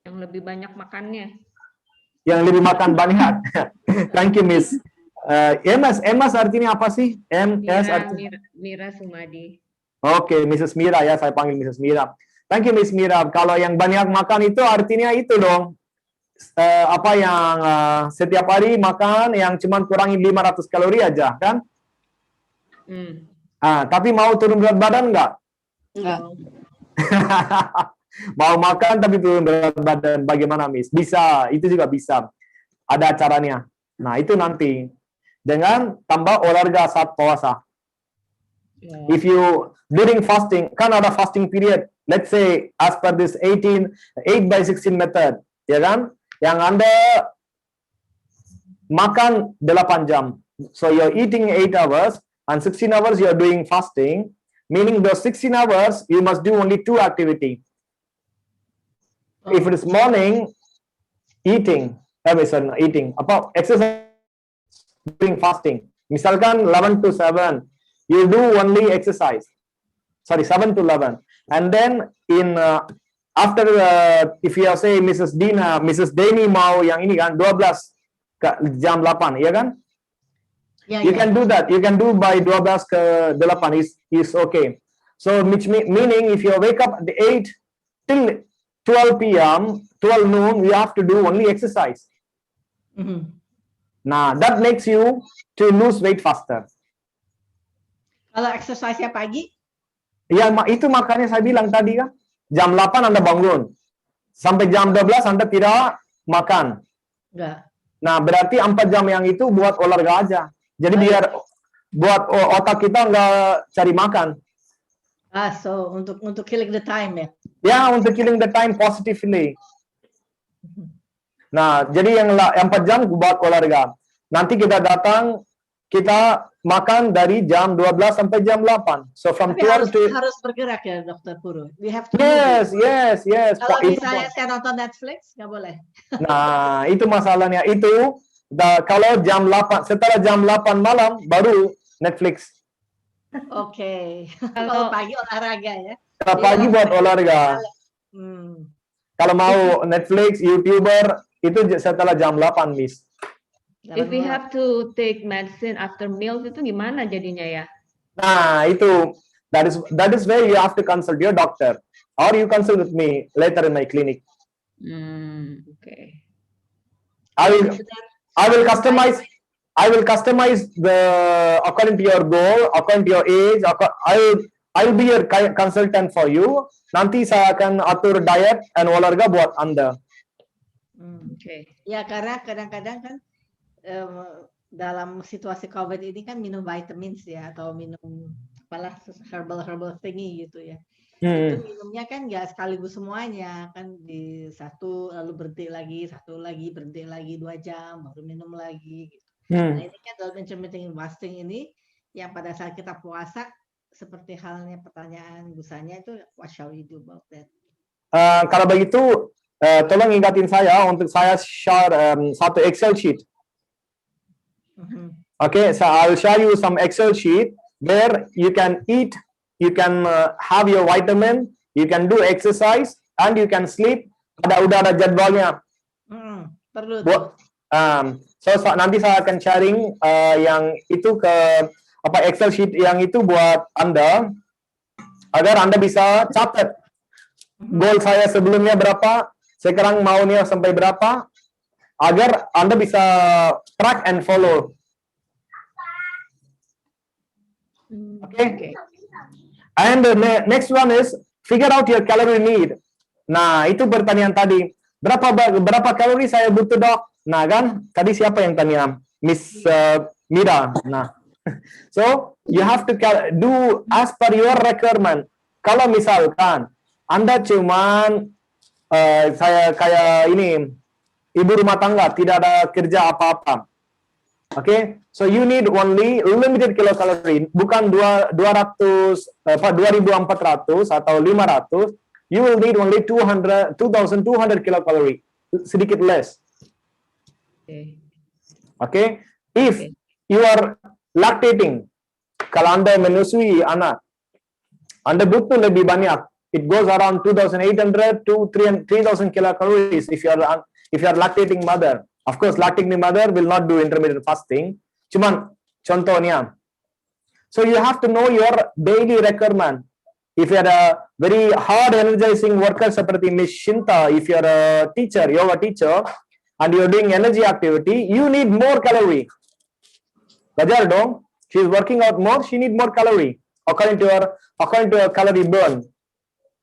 Yang lebih banyak makannya. Yang lebih makan banyak. Thank you, Miss. MS artinya apa sih? MS artinya Mira Sumadi. Oke, Mrs. Mira ya, saya panggil Mrs. Mira. Thank you, Miss Mira. Kalau yang banyak makan itu artinya itu dong. Apa yang setiap hari makan yang cuma kurangi 500 kalori aja, kan? Tapi mau turun berat badan nggak? Enggak. Mau makan tapi turun berat badan, bagaimana, Miss? Bisa, itu juga bisa. Ada caranya. Nah, itu nanti. Dengan tambah olahraga saat puasa. If you, during fasting, kan ada fasting period. Let's say, as per this 8/16 method, ya kan? Yang Anda makan 8 jam. So you're eating 8 hours and 16 hours you're doing fasting, meaning those 16 hours you must do only 2 activity. If it is morning, eating, exercise, doing fasting. Misalkan 11 to 7, you do only exercise. Sorry, 7 to 11. And then in after if you say Mrs. Deni mau yang ini kan 12 ke jam 8, ya kan? Yeah, You can do that. You can do by 12 ke 8 is okay. So meaning if you wake up at 8 till 12 p.m., 12 noon, you have to do only exercise. Nah, that makes you to lose weight faster. Kalau exercise-nya pagi? Ya, itu makanya saya bilang tadi kan, jam 8 Anda bangun, sampai jam 12 Anda tidak makan. Enggak. Nah, berarti 4 jam yang itu buat olahraga aja. Jadi biar buat otak kita nggak cari makan. So untuk killing the time ya? Ya, untuk killing the time positively. Nah, jadi yang 4 jam buat olahraga. Nanti kita datang, kita makan dari jam 12 sampai jam 8. So from Tapi 12 to... harus bergerak ya, Dr. Puru. We have to Yes, move. yes. Kalau misalnya saya nonton Netflix, nggak boleh. Nah, itu masalahnya. Itu kalau jam 8, setelah jam 8 malam, baru Netflix. Oke. Kalau pagi olahraga ya. Kalau pagi buat olahraga. Kalau mau Netflix, YouTuber, itu setelah jam 8, Miss. If we have to take medicine after meals itu gimana jadinya ya? Nah, itu that is where you have to consult your doctor, or you consult with me later in my clinic. Okay. I will customize the according to your goal, according to your age. I will be your consultant for you. Nanti saya akan atur diet and olahraga buat Anda. Okay. Ya, karena kadang-kadang kan dalam situasi COVID ini kan minum vitamins ya, atau minum apalah herbal thingy gitu ya. Itu minumnya kan nggak sekaligus semuanya, kan di satu lalu berhenti lagi, satu lagi berhenti lagi 2 jam baru minum lagi gitu. Nah, ini kan dalam intermittent fasting ini yang pada saat kita puasa seperti halnya pertanyaan busanya itu, what shall we do about that? Kalau begitu tolong ingatin saya untuk saya share satu Excel sheet. Okay, so I will share you some Excel sheet where you can eat, you can have your vitamin, you can do exercise, and you can sleep. Udah ada jadwalnya. Perlu. So nanti saya akan sharing yang itu ke Excel sheet yang itu buat Anda agar Anda bisa catat goal saya sebelumnya berapa, sekarang maunya sampai berapa, agar Anda bisa track and follow. Okay. And the next one is figure out your calorie need. Nah, itu pertanyaan tadi. Berapa kalori saya butuh, Dok? Nah, kan tadi siapa yang tanya? Miss Mira. Nah. So, you have to do as per your requirement. Kalau misalkan Anda cuman saya kayak ini ibu rumah tangga, tidak ada kerja apa-apa. Okay, so you need only limited kilocalorie, bukan 2400 atau 500. You will need only 2200 kilocalorie, sedikit less. Okay, if you are lactating, kalau Anda menyusui anak, Anda butuh lebih banyak. It goes around 2800 to 3000 kilocalories if you are lactating mother. Of course, lactating mother will not do intermittent fasting. Cuman contohnya. So you have to know your daily requirement. If you are a very hard energizing worker seperti Miss Shinta, if you are a teacher, yoga teacher, and you are doing energy activity, you need more calorie. Bajar dong. She is working out more. She need more calorie according to her calorie burn.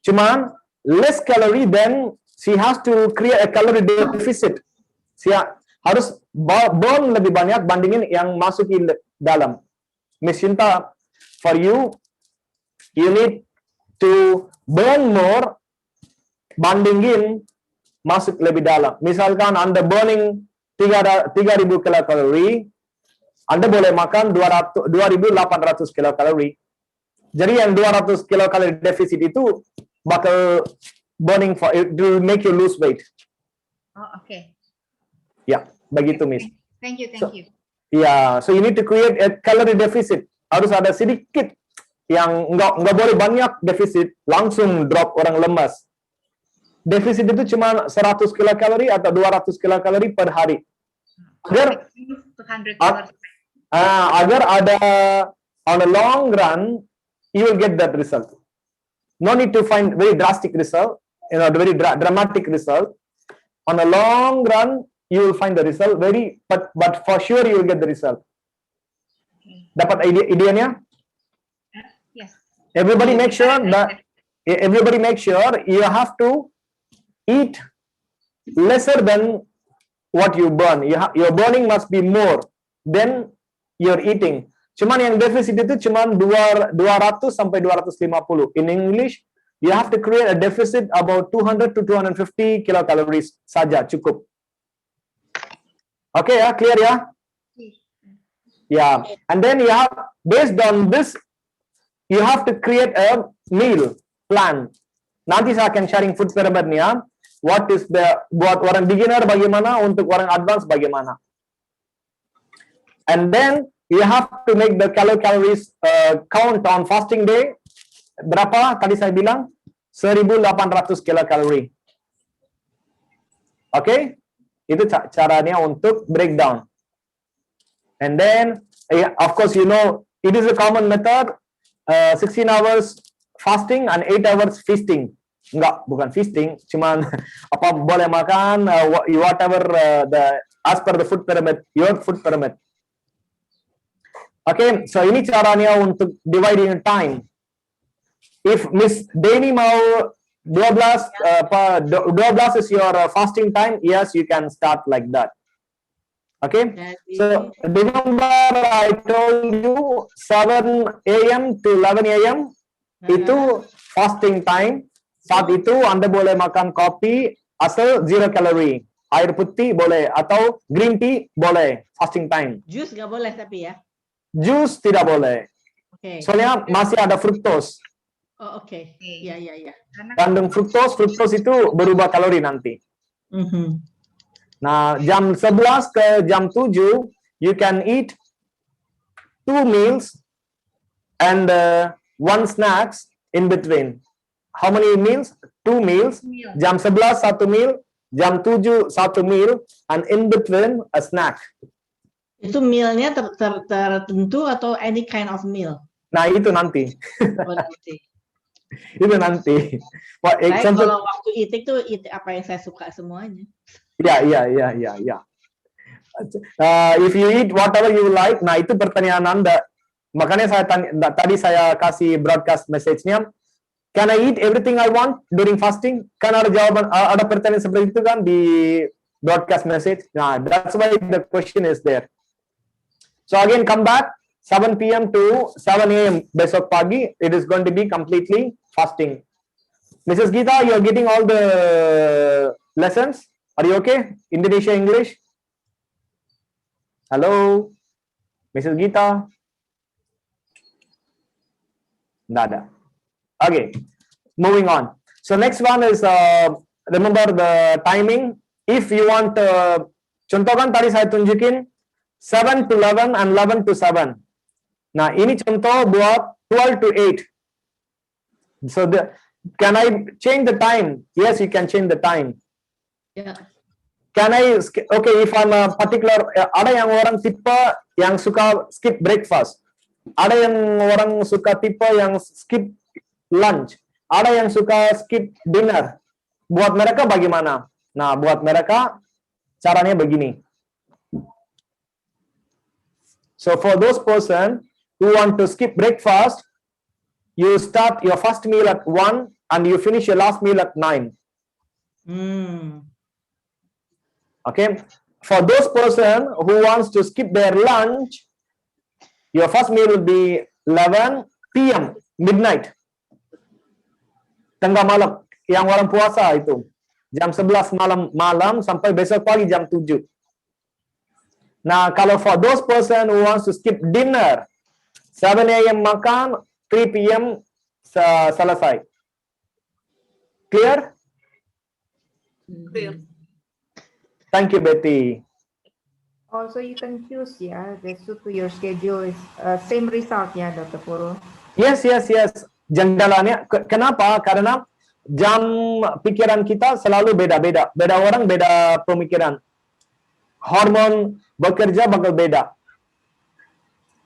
Cuman less calorie, then she has to create a calorie deficit. Harus burn lebih banyak bandingin yang masuk ke dalam. Miss Shinta, for you need to burn more bandingin masuk lebih dalam. Misalkan Anda burning 3.000 kilokalori, Anda boleh makan 2.800 kilokalori. Jadi yang 200 kilokalori defisit itu bakal burning for it to make you lose weight. Oh, okay. Ya, begitu Miss. Thank you, So- thank you. Ya, so you need to create a calorie deficit. Harus ada sedikit yang nggak boleh banyak defisit, langsung drop orang lemas. Defisit itu cuma 100 kilokalori atau 200 kilokalori per hari. Agar 200 agar ada on a long run, you will get that result. No need to find very drastic result, very dramatic result. On a long run, you will find the result but for sure you will get the result. Dapat idenya? Yes. Everybody make sure you have to eat lesser than what you burn. Your burning must be more than your eating. Cuman yang defisit itu cuman 200 sampai 250. In English, you have to create a deficit about 200 to 250 kilocalories saja cukup. Okay ya, clear ya? Yeah, and then you have, based on this, you have to create a meal plan. Nanti saya akan sharing food pyramid-nya. What is buat orang beginner bagaimana, untuk orang advance bagaimana. And then you have to make the calories count on fasting day. Berapa tadi saya bilang? 1.800 kilokalori. Okay? Itu caranya untuk breakdown. And then, of course, you know, it is a common method. 16 hours fasting and 8 hours feasting. Enggak, bukan feasting, cuman apa boleh makan whatever as per the food pyramid, your food pyramid. Okay, so ini caranya untuk dividing time. If Miss Deni mau 12 is your fasting time, yes, you can start like that. Okay, so remember I told you 7 a.m. to 11 a.m. itu fasting time. Saat itu Anda boleh makan kopi asal 0 kalori, air putih boleh, atau green tea boleh, fasting time. Jus nggak boleh tapi ya. Jus tidak boleh. Oke. Soalnya masih ada fruktos. Oh, oke. Iya, iya, iya. Kandung fruktos itu berubah kalori nanti. Nah, jam 11 ke jam 7, you can eat 2 meals and 1 snacks in between. How many meals? 2 meals. Jam 11 1 meal, jam 7 1 meal, and in between a snack. Itu mealnya tertentu atau any kind of meal? Nah, itu nanti. Oh, nanti. Itu nanti. Wah, Saya kalau waktu eating tuh eat apa yang saya suka semuanya. Ya. If you eat whatever you like, nah itu pertanyaan Anda. Makanya tadi saya kasih broadcast message-nya. Can I eat everything I want during fasting? Kan ada jawaban, ada pertanyaan seperti itu kan di broadcast message. Nah, that's why the question is there. So again, come back 7 p.m. to 7 a.m. besok pagi. It is going to be completely fasting. Mrs. Gita, you are getting all the lessons? Are you okay? Indonesia English? Hello? Mrs. Gita? Nggak ada. Okay, moving on. So next one is remember the timing. If you want, contoh kan tadi saya tunjukin 7 to 11 and 11 to 7. Nah ini contoh buat 12 to 8. So can I change the time? Yes, you can change the time. Yeah. Can I? Okay, if I'm a particular, ada yang orang tipe yang suka skip breakfast. Ada yang orang suka tipe yang skip lunch, ada yang suka skip dinner. Buat mereka bagaimana? Nah, buat mereka caranya begini. So for those person who want to skip breakfast, you start your first meal at 1 and you finish your last meal at 9. Okay. For those person who wants to skip their lunch, your first meal will be 11 p.m. midnight. Tengah malam, yang orang puasa itu jam 11 malam sampai besok pagi jam 7. Nah, kalau for those person who wants to skip dinner, 7 a.m. makan, 3 p.m. selesai. Clear? Clear. Thank you, Betty. Also, you can choose, yeah, that suit to your schedule is same result, ya, Dr. Puru. Yes. Jendelanya, kenapa? Karena jam pikiran kita selalu beda-beda. Beda orang, beda pemikiran. Hormon bekerja bakal beda.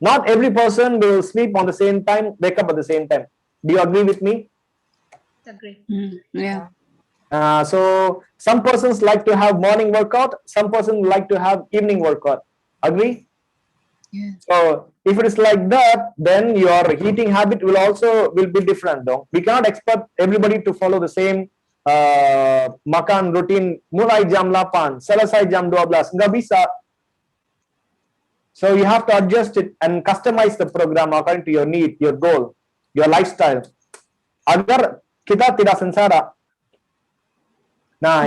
Not every person will sleep on the same time, wake up at the same time. Do you agree with me? Agree. Yeah. So some persons like to have morning workout, some persons like to have evening workout. Agree? Yeah. So if it is like that, then your eating habit will be different. Dong. We cannot expect everybody to follow the same makan routine mulai jam 8, selesai jam 12. Nggak bisa. So you have to adjust it and customize the program according to your need, your goal, your lifestyle. Agar kita tidak sengsara. Nah,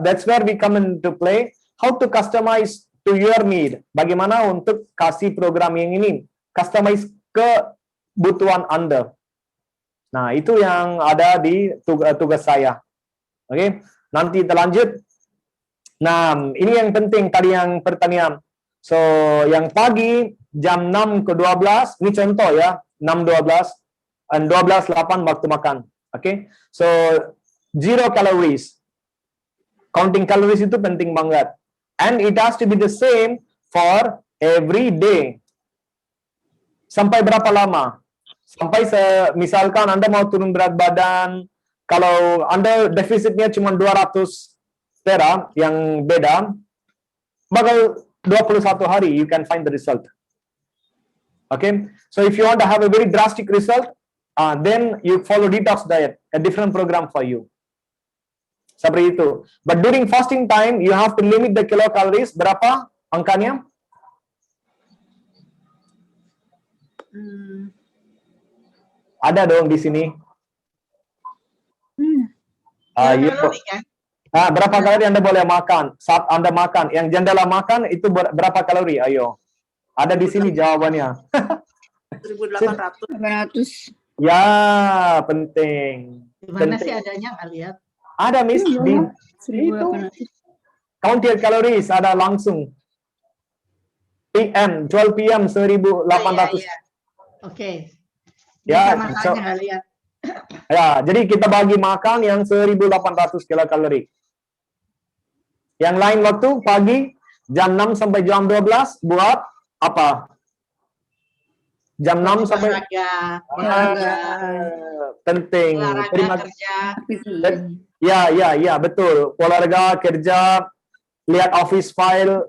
that's where we come into play. How to customize to your need. Bagaimana untuk kasih program yang ini, customize ke kebutuhan Anda. Nah, itu yang ada di tugas saya. Oke, nanti kita lanjut. Nah, ini yang penting tadi yang pertanyaan. So, yang pagi jam 6 ke 12, ini contoh ya, 6:12 dan 12:08 waktu makan. Oke. So, 0 calories. Counting calories itu penting banget. And it has to be the same for every day. Sampai berapa lama? Sampai misalkan Anda mau turun berat badan, kalau Anda defisitnya cuma 200 tera yang beda, bakal 21 hari you can find the result. Okay? So if you want to have a very drastic result, then you follow detox diet, a different program for you. Seperti itu. But during fasting time, you have to limit the kilocalories. Berapa angkanya? Ada dong di sini. Berapa kalori Anda boleh makan saat Anda makan? Yang jendela makan itu berapa kalori? Ayo. Ada di sini jawabannya. 1.800. Ya, penting. Di mana sih adanya nggak lihat? Ada Miss di itu. 1.800. Count your calories ada langsung. PM 12 PM 1.800. Oke. Ya, Makanya nggak lihat. Ya, jadi kita bagi makan yang 1.800 kilokalori. Yang lain waktu pagi jam 6 sampai jam 12 buat apa? Jam 6 sampai olahraga, penting. olahraga kerja. Ya, betul. Olahraga, kerja, lihat office file,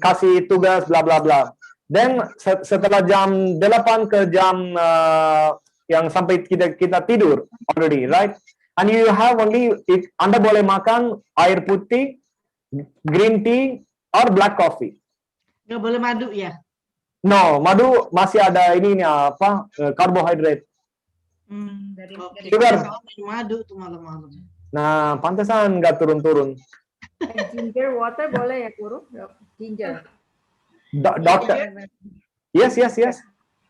kasih tugas, bla bla bla. Dan setelah jam 8 ke jam yang sampai kita tidur already, right? And you have only, Anda boleh makan air putih, green tea, or black coffee. Nggak boleh madu ya? No, madu masih ada ininya apa? Karbohidrat. Oke. Sugar. Minum madu tuh malam-malam. Nah, pantesan nggak turun-turun. Ginger water boleh ya, Guru? Ginger. Dokter. Yes.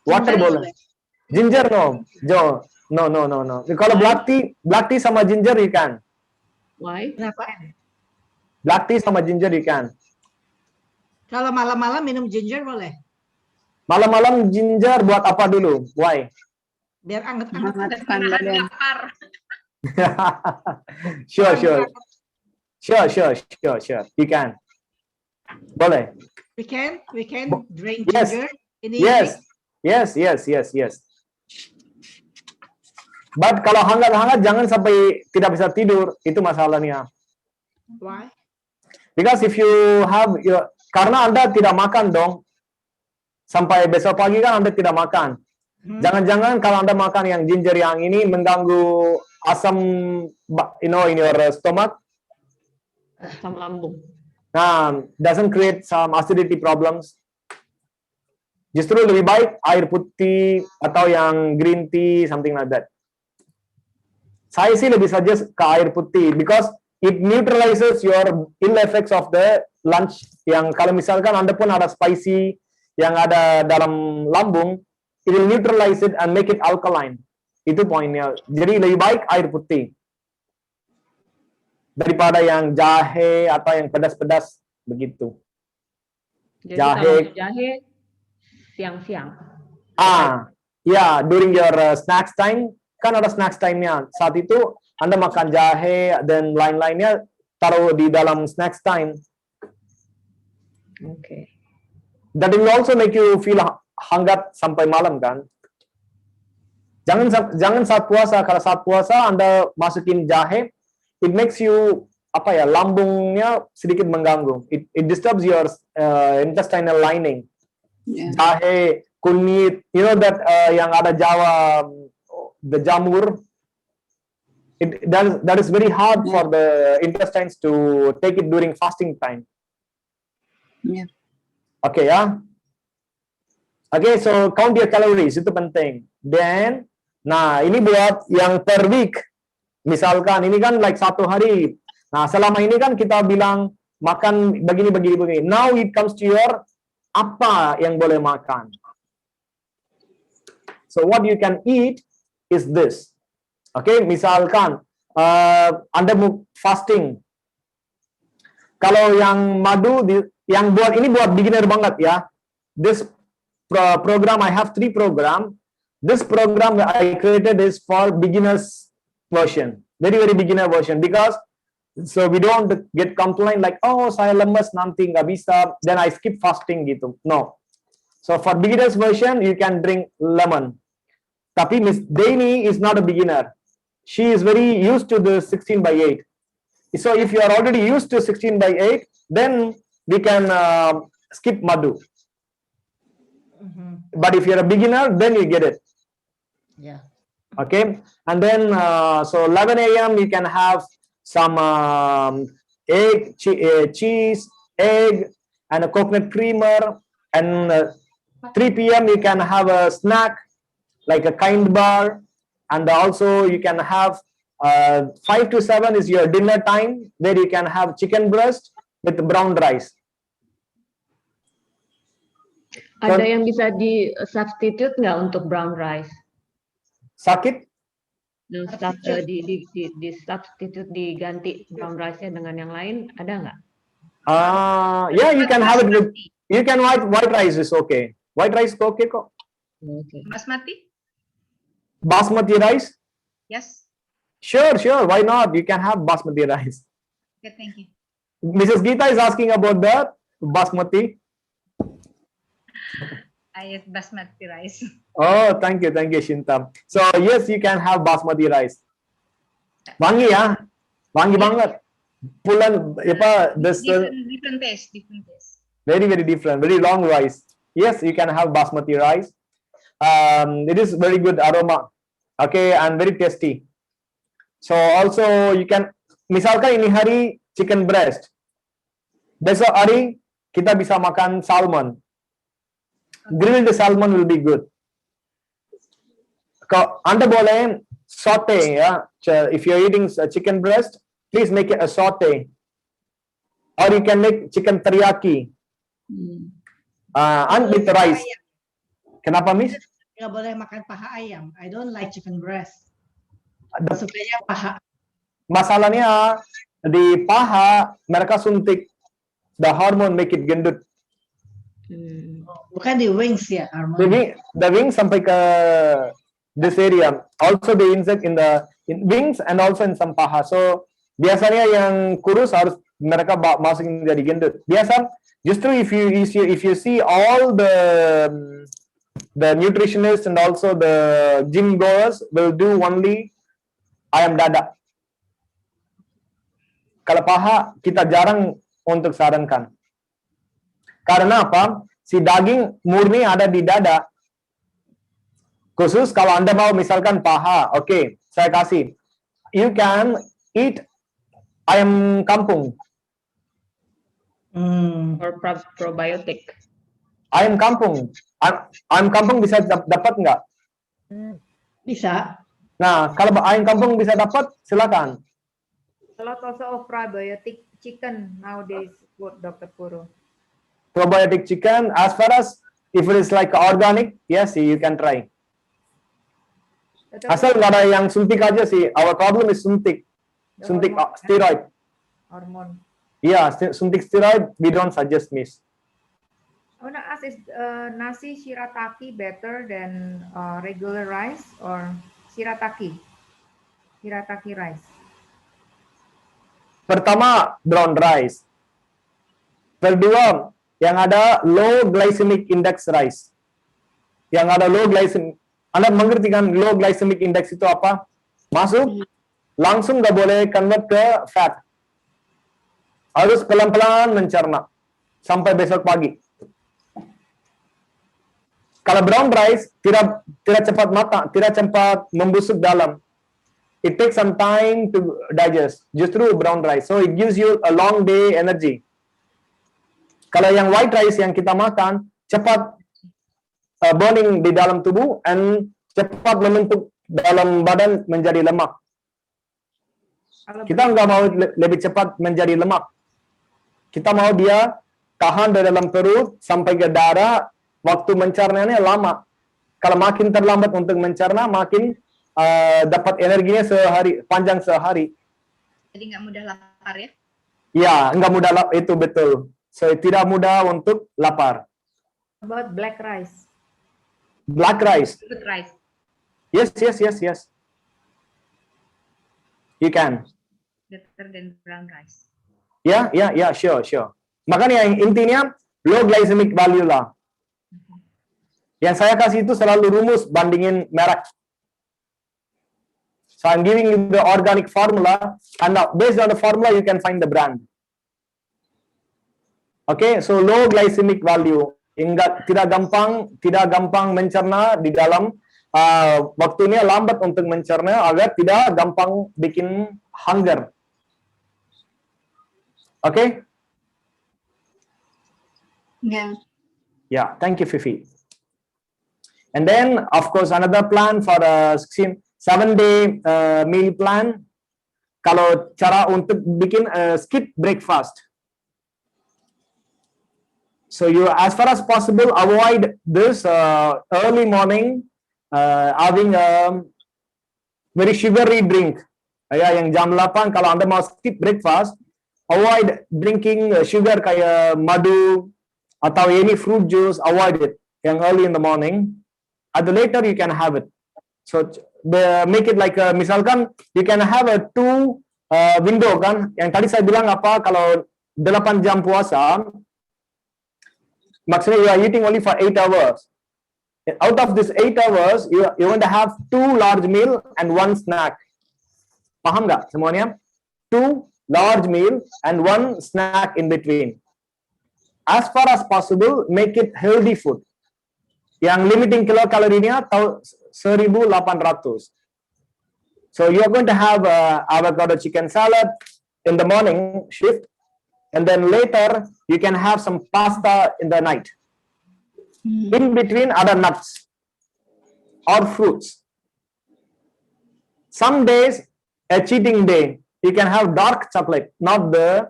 Water boleh. Ginger no. No. Kalau black tea sama ginger you can. Why? Kenapa? Black tea sama ginger you can. Kalau malam-malam minum ginger boleh? Malam-malam ginger buat apa dulu? Why? Biar anget-anget. Menghangatkan badan. Sure. You can. Boleh. We can drink Yes. ginger in the evening. Yes. But kalau hangat-hangat jangan sampai tidak bisa tidur, itu masalahnya. Why? Because if you have karena Anda tidak makan dong. Sampai besok pagi kan Anda tidak makan. Jangan-jangan kalau Anda makan yang ginger yang ini mengganggu asam in your stomach. Asam lambung. Nah, doesn't create some acidity problems. Justru lebih baik air putih atau yang green tea, something like that. Saya sih lebih suggest ke air putih because it neutralizes your ill effects of the lunch yang kalau misalkan Anda pun ada spicy yang ada dalam lambung, it will neutralize it and make it alkaline. Itu poinnya. Jadi lebih baik air putih daripada yang jahe atau yang pedas-pedas begitu. Jadi Jahe. kalau untuk jahe siang-siang. Ya, during your snacks time, kan ada snacks time-nya. Saat itu Anda makan jahe dan lain-lainnya taruh di dalam snacks time. Oke. That will also make you feel hangat sampai malam kan. Jangan saat puasa. Kalau saat puasa Anda masukin jahe, it makes you lambungnya sedikit mengganggu. It disturbs your intestinal lining. Yeah. Jahe, kunyit, you know that yang ada Jawa, the jamur. That is very hard for the intestines to take it during fasting time. Yeah. Okay, ya. Okay, so count your calories, itu penting. Then, nah ini buat yang per week. Misalkan ini kan like 1 hari. Nah, selama ini kan kita bilang makan begini. Now it comes to your apa yang boleh makan. So what you can eat is this. Okay, misalkan Anda mau fasting. Kalau yang madu, yang buat ini buat beginner banget ya. This program, I have 3 program. This program that I created is for beginners version, very beginner version, because so we don't get complaint like, oh saya lemes nanti nggak bisa, then I skip fasting gitu. No. So for beginners version, you can drink lemon. Tapi Miss Dani is not a beginner. She is very used to the 16/8. So if you are already used to 16/8, then we can skip madu. But if you're a beginner, then you get it. Yeah. Okay, and then so 11 a.m. you can have some egg, cheese, egg, and a coconut creamer, and 3 p.m. you can have a snack like a kind bar, and also you can have 5 to 7 is your dinner time, where you can have chicken breast with brown rice. Ada yang bisa di substitute nggak untuk brown rice? Sakit? Di substitute, diganti brown rice-nya dengan yang lain, ada nggak? Yeah, you can have it with, you can white rice is okay. White rice is okay kok. Okay. Basmati? Basmati rice? Yes. Sure. Why not? You can have basmati rice. Okay, thank you. Mrs. Geeta is asking about the basmati. I ate basmati rice. Oh, thank you, Shinta. So yes, you can have basmati rice. Wangi ya, wangi banget. Pulan Different taste. Very different, very long rice. Yes, you can have basmati rice. It is very good aroma. Okay, and very tasty. So also you can, misalkan ini hari chicken breast, besok hari kita bisa makan salmon. Grilled salmon will be good. Anda boleh saute ya. If you're eating chicken breast, please make it a saute. Or you can make chicken teriyaki. And with rice. Kenapa, Miss? Nggak boleh makan paha ayam. I don't like chicken breast. Sukanya paha. Masalahnya di paha mereka suntik the hormone make it gendut. Bukan di wings ya, hormone. The wings sampai ke this area. Also they insect in wings and also in some paha. So biasanya yang kurus harus mereka masukin jadi gendut. Biasa justru if you see all the nutritionists and also the gym goers will do only ayam dada. Kalau paha kita jarang untuk sarankan. Karena apa? Si daging murni ada di dada. Khusus kalau Anda mau misalkan paha, oke, saya kasih. You can eat ayam kampung. Or probiotic. Ayam kampung. Ayam kampung bisa dapat nggak? Bisa. Nah, kalau ayam kampung bisa dapat, silakan. A lot also of probiotic chicken nowadays, what Dr. Puru. Probiotic chicken, as far as if it is like organic, yes, you can try. Dr. Asal Puru, nggak ada yang suntik aja sih. Our problem is suntik, the suntik hormone, steroid. hormone. Yeah, suntik steroid we don't suggest, miss. I want to ask, is nasi shirataki better than regular rice or shirataki? Shirataki rice. Pertama, brown rice. Kedua, yang ada low glycemic index rice. Yang ada low glycemic. Anda mengerti kan low glycemic index itu apa? Masuk, langsung nggak boleh convert ke fat. Harus pelan-pelan mencerna sampai besok pagi. Kalau brown rice tidak cepat matang, tidak cepat membusuk dalam. It takes some time to digest. Justru brown rice, so it gives you a long day energy. Kalau yang white rice yang kita makan cepat burning di dalam tubuh and cepat membentuk dalam badan menjadi lemak. Kalau Kita nggak mau lebih cepat menjadi lemak. Kita mau dia tahan di dalam perut sampai ke darah. Waktu mencernanya lama. Kalau makin terlambat untuk mencerna, makin dapat energinya panjang sehari. Jadi nggak mudah lapar ya? Ya, nggak mudah itu betul. So, tidak mudah untuk lapar. about black rice. Black rice. Good rice. Yes. You can. Better than brown rice. Ya, sure. Makanya yang intinya low glycemic value lah. Yang saya kasih itu selalu rumus bandingin merek. So I'm giving you the organic formula, and now based on the formula you can find the brand. Okay, so low glycemic value, tidak gampang mencerna di dalam waktunya lambat untuk mencerna agar tidak gampang bikin hunger. Okay? Yeah. Yeah, thank you, Fifi. And then, of course, another plan for a 7-day meal plan. Kalau cara untuk bikin skip breakfast. So you, as far as possible, avoid this early morning having a very sugary drink. Yang jam 8 kalau Anda mau skip breakfast, avoid drinking sugar kayak madu atau any fruit juice, avoid it yang early in the morning. At the later you can have it. So make it like misalkan you can have a 2 window kan. Yang tadi saya bilang apa, kalau 8 jam puasa, maksudnya you are eating only for 8 hours. Out of this 8 hours, you want to have 2 large meal and 1 snack. Paham nggak semuanya? 2 large meal and 1 snack in between. As far as possible, make it healthy food. Yang limiting kilokalorinya 1,800. So you are going to have avocado chicken salad in the morning shift, and then later you can have some pasta in the night. In between ada nuts or fruits. Some days, a cheating day, you can have dark chocolate, not the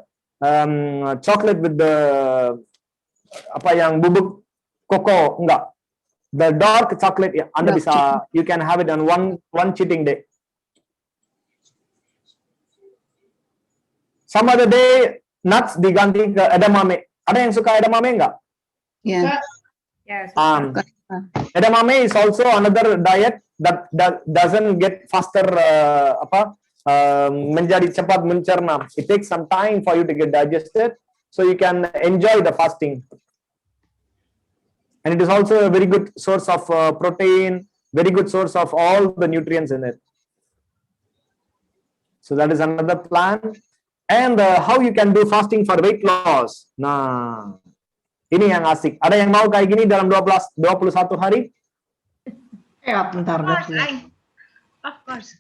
chocolate with the apa yang bubuk koko, enggak. The dark chocolate, Anda bisa, you can have it on one cheating day. Some other day, nuts diganti ke edamame. Ada yang suka edamame enggak? Yeah. Yes. Edamame is also another diet that doesn't get faster menjadi cepat mencerna. It takes some time for you to get digested, so you can enjoy the fasting. And it is also a very good source of protein, very good source of all the nutrients in it. So that is another plan. And how you can do fasting for weight loss. Nah, ini yang asik. Ada yang mau kayak gini dalam 21 hari? Ya, bentar. Of course.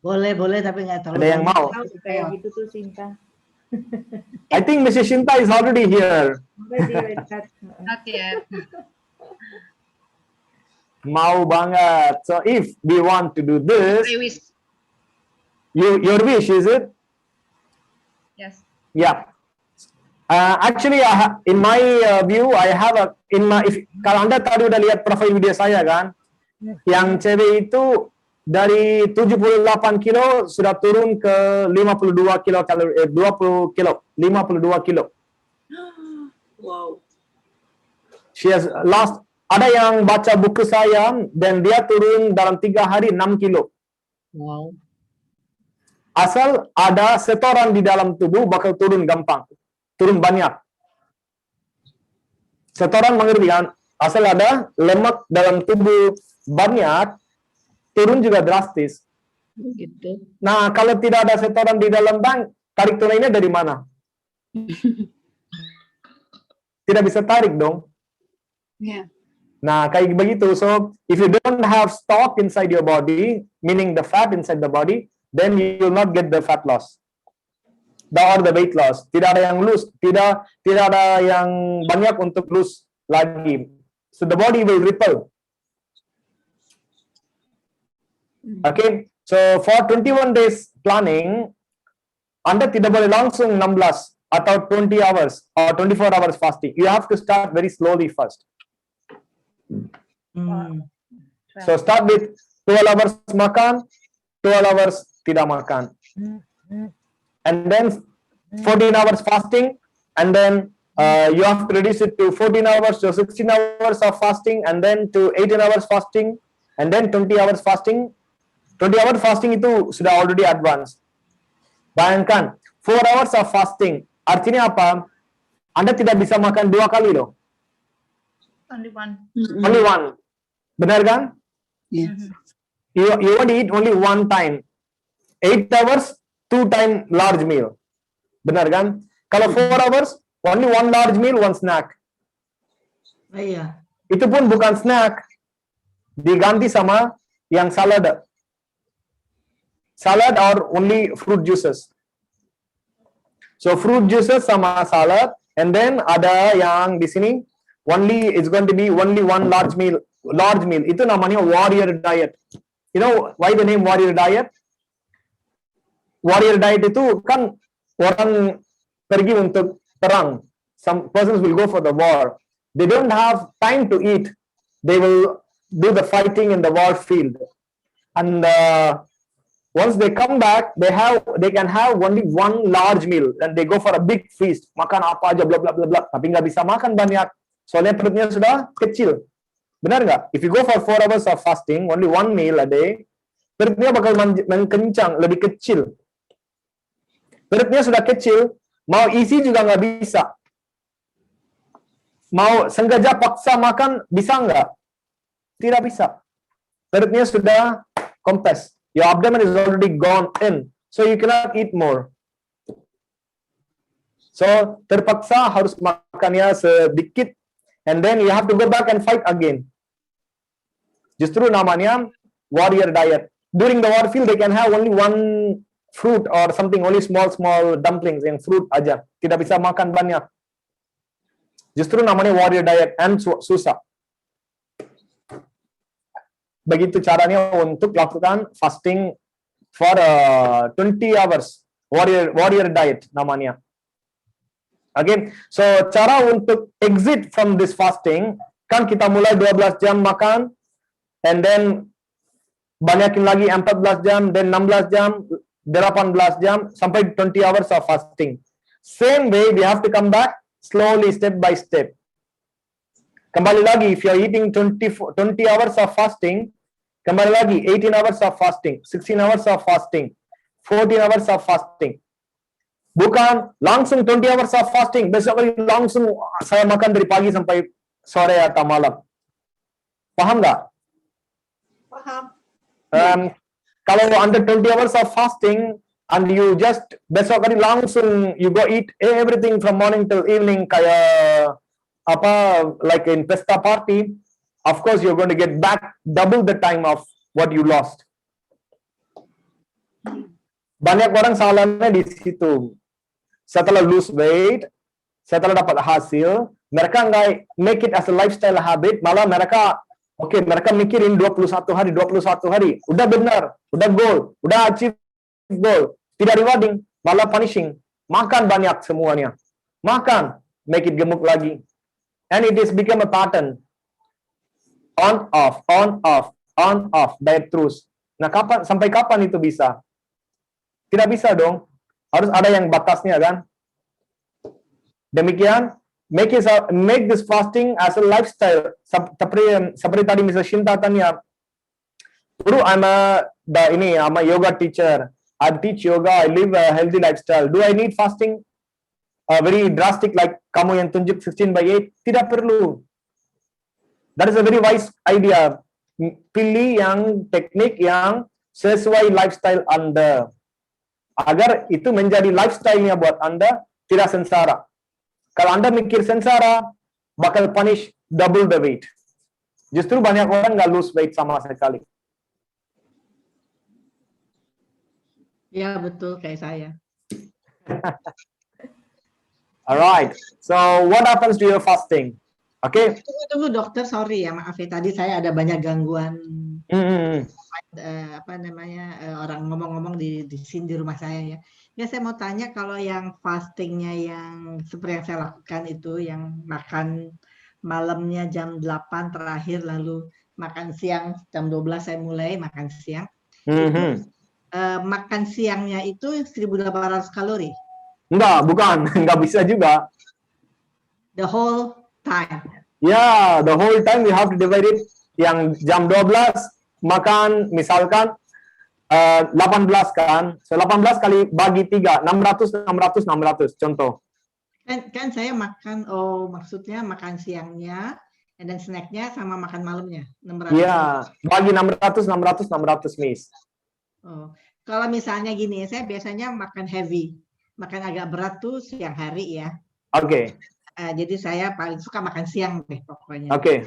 Boleh, tapi nggak terlalu. Ada yang mau? Kayak gitu tuh Sinta. I think Mrs. Shinta is already here. Not yet. Mau banget. So if we want to do this, Your wish, is it? Yes. Yeah. Actually, in my view, I have kalau Anda tadi udah lihat profil video saya kan, yang cewek itu dari 78 kilo sudah turun ke 52 kilo kalori, 20 kilo, 52 kilo. Wow. She has lost. Ada yang baca buku saya dan dia turun dalam 3 hari 6 kilo. Wow. Asal ada setoran di dalam tubuh bakal turun gampang, turun banyak. Setoran mengerti kan? Asal ada lemak dalam tubuh banyak, turun juga drastis. Gitu. Nah, kalau tidak ada setoran di dalam bank, tarik tunainya dari mana? Tidak bisa tarik dong. Yeah. Nah, kayak begitu. So, if you don't have stock inside your body, meaning the fat inside the body, then you will not get the fat loss. Or the weight loss. Tidak ada yang lose. Tidak ada yang banyak untuk lose lagi. So, the body will repel. Okay. So, for 21 days planning, Anda tidak boleh langsung 16 atau 20 hours or 24 hours fasting. You have to start very slowly first. So start with 12 hours makan, 12 hours tidak makan. And then 14 hours fasting, and then you have to reduce it to 14 hours to 16 hours of fasting, and then to 18 hours fasting, and then 20 hours fasting. 20 hours fasting itu sudah already advanced. Bayangkan, 4 hours of fasting. Artinya apa? Anda tidak bisa makan 2 kali loh. Only one. Only one. Benar kan? Yeah. You want to eat only one time. 8 hours, 2 time large meal. Benar kan? Kalau 4 hours, only one large meal, one snack. Iya. Itu pun bukan snack. Diganti sama yang salad. Salad or only fruit juices. So fruit juices sama salad, and then ada yang di sini only it's going to be only one large meal. Large meal itu namanya warrior diet. You know why the name warrior diet? Warrior diet itu kan orang pergi untuk perang. Some persons will go for the war. They don't have time to eat. They will do the fighting in the war field. And once they come back, they can have only one large meal, and they go for a big feast. Makan apa aja, bla bla bla bla. Tapi nggak bisa makan banyak. Soalnya perutnya sudah kecil. Benar nggak? If you go for 4 hours of fasting, only one meal a day, perutnya bakal kencang, lebih kecil. Perutnya sudah kecil, mau isi juga nggak bisa. Mau sengaja paksa makan, bisa nggak? Tidak bisa. Perutnya sudah kompres. Your abdomen is already gone in, so you cannot eat more. So, terpaksa harus makannya sedikit, and then you have to go back and fight again. Justru namanya warrior diet. During the war field, they can have only one fruit or something, only small dumplings, yang fruit aja. Tidak bisa makan banyak. Justru namanya warrior diet, and susah. Begitu caranya untuk lakukan fasting for 20 hours. Warrior diet namanya. Okay, so cara untuk exit from this fasting, kan kita mulai 12 jam makan, and then banyakin lagi 14 jam, then 16 jam, 18 jam, sampai 20 hours of fasting. Same way, we have to come back slowly, step by step. Kembali lagi, if you are eating 20 hours of fasting, kembali lagi 18 hours of fasting, 16 hours of fasting, 14 hours of fasting. Bukan langsung 20 hours of fasting, besok kali langsung saya makan dari pagi sampai sore atau malam. Paham nggak? Paham. Kalau under 20 hours of fasting, and you just besok kali langsung you go eat everything from morning till evening kayak apa, like in pesta party, of course you're going to get back double the time of what you lost. Banyak orang salahnya di situ. Setelah lose weight, setelah dapat hasil, mereka nggak make it as a lifestyle habit, malah mereka mereka mikirin 21 hari, udah benar, udah goal, udah achieve goal. Tidak rewarding, malah punishing. Makan banyak semuanya. Makan, make it gemuk lagi. And it is become a pattern. On off, on off, on off, diet terus. Nah, sampai kapan itu bisa? Tidak bisa dong. Harus ada yang batasnya kan? Demikian, make this fasting as a lifestyle. Seperti tadi Mr. Shinta tanya, Guru, I'm a yoga teacher. I teach yoga. I live a healthy lifestyle. Do I need fasting? Very drastic like kamu yang tunjuk 15/8? Tidak perlu. That is a very wise idea. Pilih yang teknik yang sesuai lifestyle Anda. Agar itu menjadi lifestyle-nya buat Anda, tidak sengsara. Kalau Anda mikir sengsara, bakal punish double the weight. Justru banyak orang nggak lose weight sama sekali. Ya, betul kayak saya. Alright. So, what happens to your fasting? Oke. Tunggu dokter, sorry ya, maaf ya tadi saya ada banyak gangguan orang ngomong-ngomong di sini di rumah saya ya. Ya saya mau tanya kalau yang fastingnya yang seperti yang saya lakukan itu yang makan malamnya jam 8 terakhir lalu makan siang jam 12 saya mulai makan siang. Makan siangnya itu 1.800 kalori. Enggak, bukan. Enggak bisa juga. The whole time. Yeah, the whole time we have to divide it. Yang jam 12 makan misalkan 18 kan. So 18 kali bagi 3, 600 contoh. Kan saya makan, maksudnya makan siangnya dan snacknya sama makan malamnya 600. Iya, bagi 600 Miss. Oh, kalau misalnya gini, saya biasanya makan heavy, makan agak berat tuh siang hari ya. Oke. Jadi saya paling suka makan siang deh pokoknya. Oke.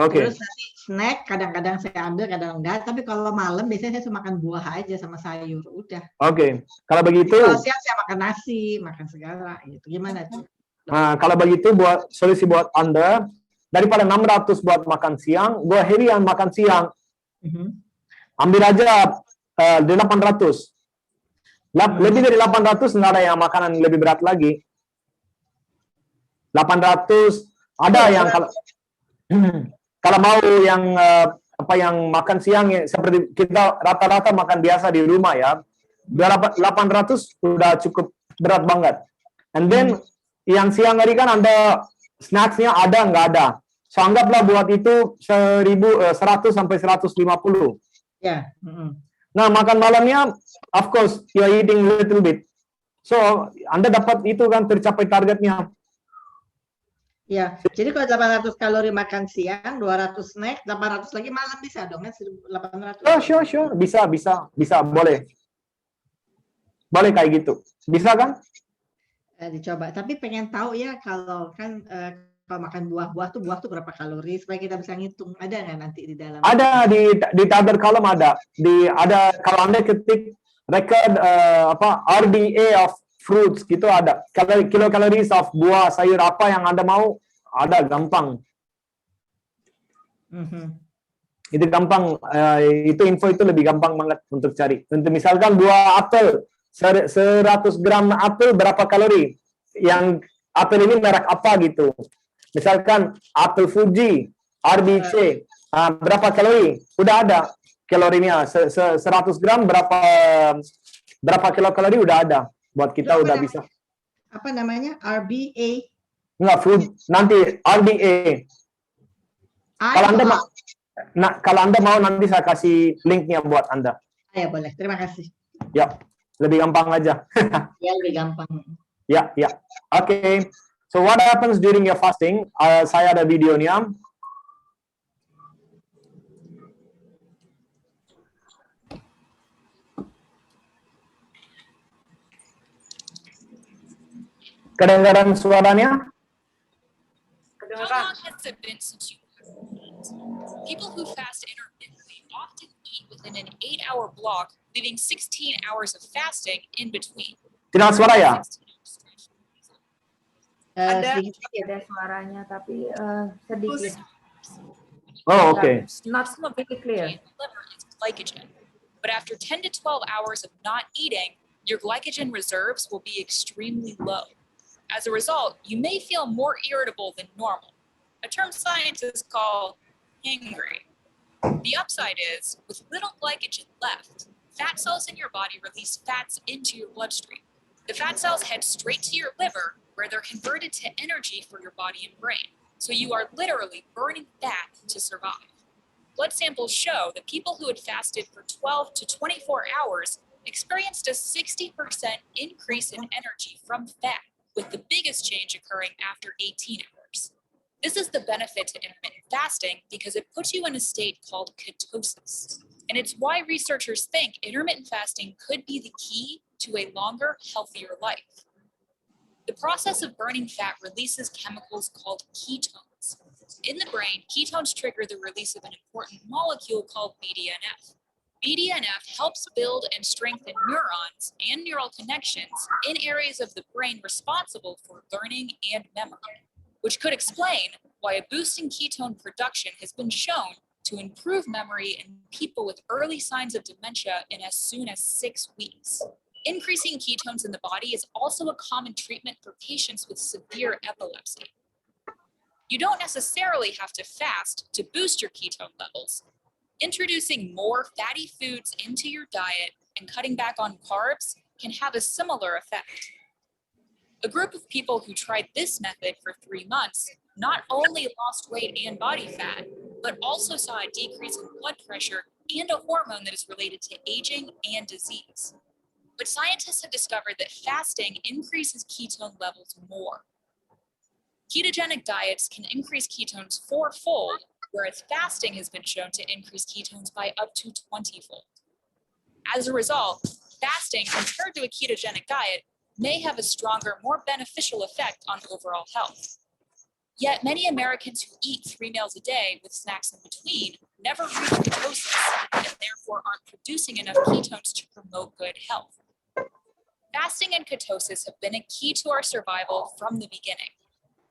Terus nanti snack kadang-kadang saya ambil, kadang enggak. Tapi kalau malam biasanya saya cuma makan buah aja sama sayur, udah. Oke. Kalau begitu. Kalau siang saya makan nasi, makan segala gitu. Gimana tuh? Nah, kalau begitu solusi buat Anda daripada 600 buat makan siang, go heavy yang makan siang. Ambil aja 800. Lebih dari 800 nggak ada yang makanan lebih berat lagi. 800 ada yang kalau mau yang yang makan siang seperti kita rata-rata makan biasa di rumah ya. 800 sudah cukup berat banget. And then yang siang hari kan Anda snacksnya ada nggak ada. So anggaplah buat itu 100 sampai 150. Ya. Nah, makan malamnya, of course, you are eating little bit. So, Anda dapat itu kan tercapai targetnya. Ya, jadi kalau 800 kalori makan siang, 200 snack, 800 lagi malam bisa dong kan? 800. Oh, sure. Bisa, boleh. Boleh kayak gitu. Bisa kan? Dicoba. Tapi pengen tahu ya kalau kan kalau makan buah tuh berapa kalori supaya kita bisa ngitung. Ada nggak nanti di dalam? Ada di tabel kolom ada. Ada kalau Anda ketik record RDA of fruits gitu ada. Kilocalories of buah, sayur apa yang Anda mau ada gampang. Itu gampang. Itu info itu lebih gampang banget untuk cari. Untuk misalkan buah apel 100 gram apel berapa kalori? Yang apel ini merek apa gitu. Misalkan apel Fuji, RBC, berapa kalori? Udah ada kalorinya. 100 gram berapa kilokalori udah ada. Buat kita udah bisa. Apa namanya? RBA? Enggak, food. Nanti RBA. Kalau Anda mau nanti saya kasih linknya buat Anda. Ya boleh. Terima kasih. Ya, lebih gampang aja. Ya lebih gampang. Ya. Oke. So what happens during your fasting? Saya ada videonya. Kedengaran suaranya? How long has it been since you people who fast intermittently often eat within an 8-hour block, leaving 16 hours of fasting in between. Tidak suara ya? Ada suaranya tapi sedikit. Oh, oke. Not really clear. Liver is glycogen. But after 10 to 12 hours of not eating, your glycogen reserves will be extremely low. As a result, you may feel more irritable than normal, a term scientists call hangry. The upside is, with little glycogen left, fat cells in your body release fats into your bloodstream. The fat cells head straight to your liver, where they're converted to energy for your body and brain. So you are literally burning fat to survive. Blood samples show that people who had fasted for 12 to 24 hours experienced a 60% increase in energy from fat, with the biggest change occurring after 18 hours. This is the benefit to intermittent fasting because it puts you in a state called ketosis. And it's why researchers think intermittent fasting could be the key to a longer, healthier life. The process of burning fat releases chemicals called ketones. In the brain, ketones trigger the release of an important molecule called BDNF. BDNF helps build and strengthen neurons and neural connections in areas of the brain responsible for learning and memory, which could explain why a boost in ketone production has been shown to improve memory in people with early signs of dementia in as soon as 6 weeks. Increasing ketones in the body is also a common treatment for patients with severe epilepsy. You don't necessarily have to fast to boost your ketone levels. Introducing more fatty foods into your diet and cutting back on carbs can have a similar effect. A group of people who tried this method for 3 months not only lost weight and body fat, but also saw a decrease in blood pressure and a hormone that is related to aging and disease. But scientists have discovered that fasting increases ketone levels more. Ketogenic diets can increase ketones 4-fold, whereas fasting has been shown to increase ketones by up to 20-fold. As a result, fasting compared to a ketogenic diet may have a stronger, more beneficial effect on overall health. Yet many Americans who eat 3 meals a day with snacks in between never reach ketosis and therefore aren't producing enough ketones to promote good health. Fasting and ketosis have been a key to our survival from the beginning.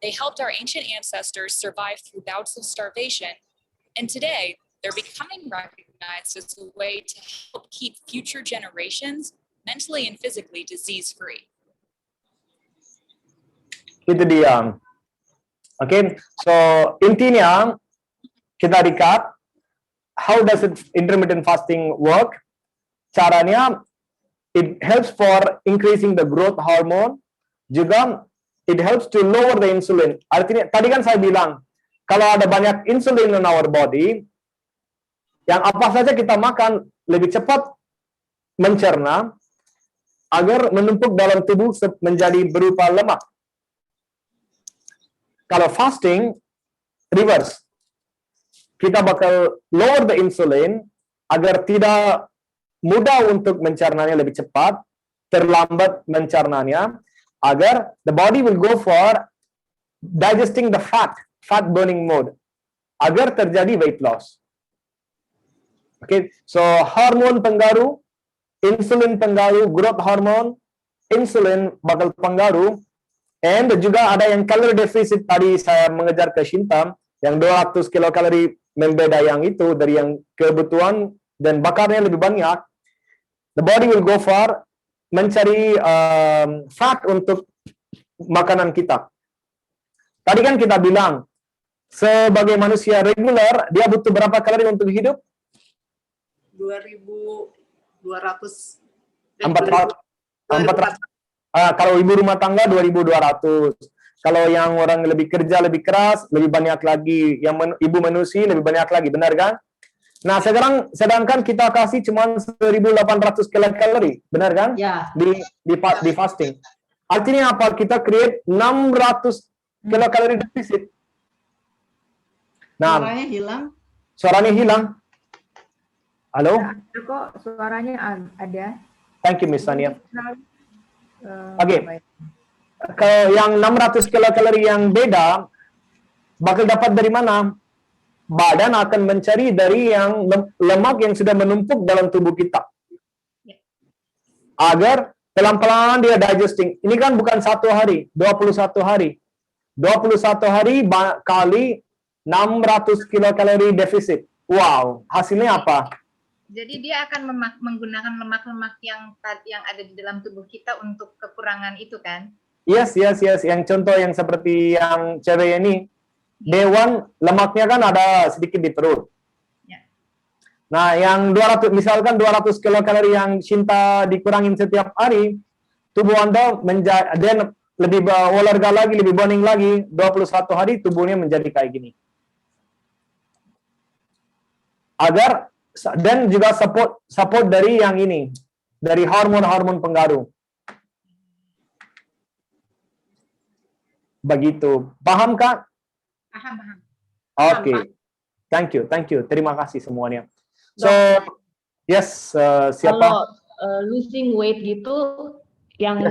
They helped our ancient ancestors survive through bouts of starvation, and today they're becoming recognized as a way to help keep future generations mentally and physically disease-free. Itu dia. Okay, so intinya kita recap, how does intermittent fasting work? Caranya, it helps for increasing the growth hormone, juga it helps to lower the insulin. Artinya, tadi kan saya bilang, kalau ada banyak insulin in our body, yang apa saja kita makan lebih cepat mencerna, agar menumpuk dalam tubuh menjadi berupa lemak. Kalau fasting, reverse. Kita bakal lower the insulin agar tidak mudah untuk mencernanya lebih cepat, terlambat mencernanya, agar the body will go for digesting the fat burning mode, agar terjadi weight loss. Okay, so hormon pengaruh, insulin pengaruh, growth hormone, insulin bakal pengaruh, and juga ada yang calorie deficit tadi saya mengejar ke Shinta, yang 200 kilokalori membeda yang itu dari yang kebutuhan dan bakarnya lebih banyak. The body will go for mencari fat untuk makanan kita. Tadi kan kita bilang, sebagai manusia reguler, dia butuh berapa kalori untuk hidup? 2.200. 400. Kalau ibu rumah tangga 2.200. Kalau yang orang lebih kerja lebih keras, lebih banyak lagi. Yang ibu menyusui lebih banyak lagi, benar kan? Nah, sedangkan kita kasih cuma 1.800 kilokalori, benar kan? Ya. Di fasting. Artinya apa? Kita create 600 kilokalori defisit. Nah, suaranya hilang. Halo? Ada kok, suaranya ada. Thank you, Miss Sania. Oke. Kalau yang 600 kilokalori yang beda, bakal dapat dari mana? Badan akan mencari dari yang lemak yang sudah menumpuk dalam tubuh kita. Agar pelan-pelan dia digesting. Ini kan bukan 1 hari, 21 hari. 21 hari kali 600 kilokalori defisit. Wow, hasilnya apa? Jadi dia akan menggunakan lemak-lemak yang ada di dalam tubuh kita untuk kekurangan itu kan? Yes. Yang contoh yang seperti yang cewek ini, day one lemaknya kan ada sedikit di perut. Ya. Nah, yang 200 misalkan 200 kilokalori yang Shinta dikurangin setiap hari, tubuh Anda menjadi lebih olahraga lagi, lebih burning lagi, 21 hari tubuhnya menjadi kayak gini. Agar dan juga support dari yang ini, dari hormon-hormon pengaruh. Begitu. Paham, Kak? Paham. Oke. Thank you. Terima kasih semuanya. So, yes, siapa? Kalau losing weight gitu, yang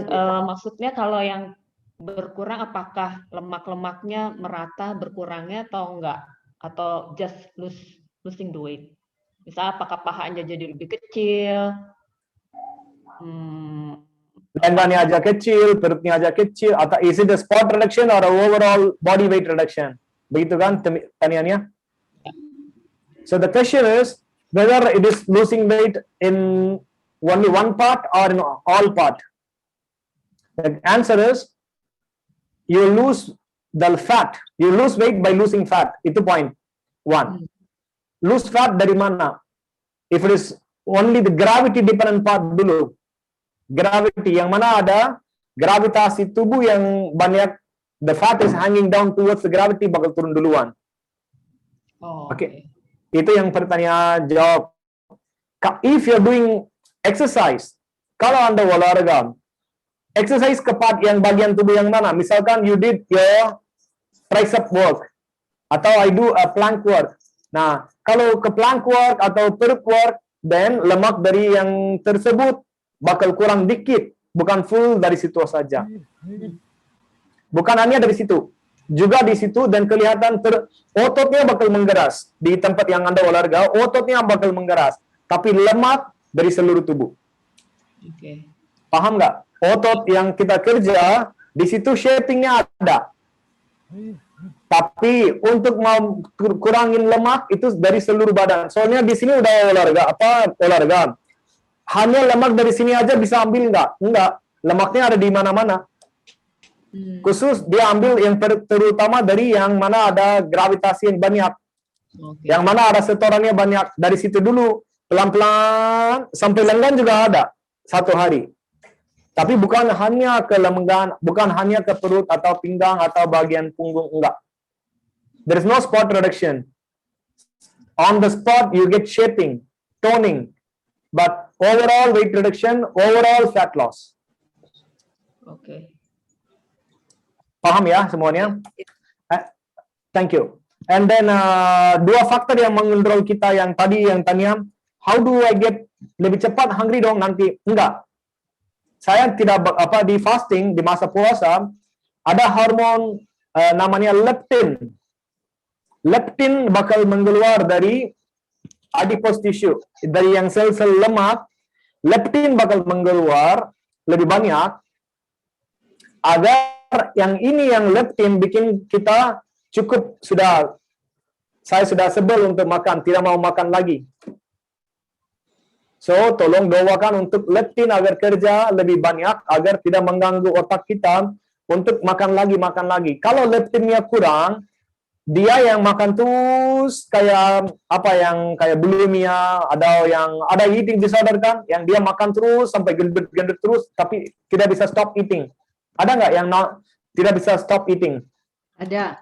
maksudnya kalau yang berkurang, apakah lemak-lemaknya merata berkurangnya atau enggak? Atau just losing the weight? Misal apakah pahanya jadi lebih kecil? Lengannya aja kecil, perutnya aja kecil, atau is it a spot reduction or a overall body weight reduction? Begitu kan pertanyaannya? So the question is whether it is losing weight in only one part or in all part. The answer is you lose the fat. You lose weight by losing fat. Itu point one. Lose fat dari mana? If it is only the gravity dependent part dulu. Gravity yang mana ada gravitasi tubuh yang banyak, the fat is hanging down towards the gravity, bakal turun duluan. Oke. Itu yang pertanyaan jawab. If you're doing exercise, kalau Anda olahraga, exercise ke part yang bagian tubuh yang mana? Misalkan you did your tricep work atau I do a plank work. Nah, kalau ke plank work atau perut work, then lemak dari yang tersebut bakal kurang dikit, bukan full dari situ saja. Bukan hanya dari situ, juga di situ dan kelihatan ototnya bakal menggeras. Di tempat yang Anda olahraga, ototnya bakal menggeras, tapi lemak dari seluruh tubuh. Oke. Paham nggak? Otot yang kita kerja, di situ shapingnya ada. Tapi untuk mau kurangin lemak itu dari seluruh badan. Soalnya di sini udah olahraga. Hanya lemak dari sini aja bisa ambil nggak? Enggak. Lemaknya ada di mana-mana. Khusus dia ambil yang terutama dari yang mana ada gravitasi yang banyak. Yang mana ada setorannya banyak. Dari situ dulu. Pelan-pelan sampai lengan juga ada. Satu hari. Tapi bukan hanya ke lengan, bukan hanya ke perut atau pinggang atau bagian punggung. Enggak. There is no spot reduction. On the spot, you get shaping, toning, but overall weight reduction, overall fat loss. Oke. Paham ya semuanya? Thank you. And then dua faktor yang mengontrol kita yang tadi yang tanya, how do I get lebih cepat hungry dong nanti? Enggak. Saya tidak di fasting di masa puasa ada hormon namanya leptin. Leptin bakal mengeluar dari adipose tissue, dari yang sel-sel lemak. Leptin bakal mengeluar lebih banyak agar yang ini yang leptin bikin kita cukup saya sudah sebel untuk makan, tidak mau makan lagi. So, tolong doakan untuk leptin agar kerja lebih banyak, agar tidak mengganggu otak kita untuk makan lagi. Kalau leptinnya kurang, dia yang makan terus kayak kayak bulimia, ada eating disorder kan, yang dia makan terus sampai gendut terus, tapi tidak bisa stop eating. Ada nggak yang tidak bisa stop eating? Ada.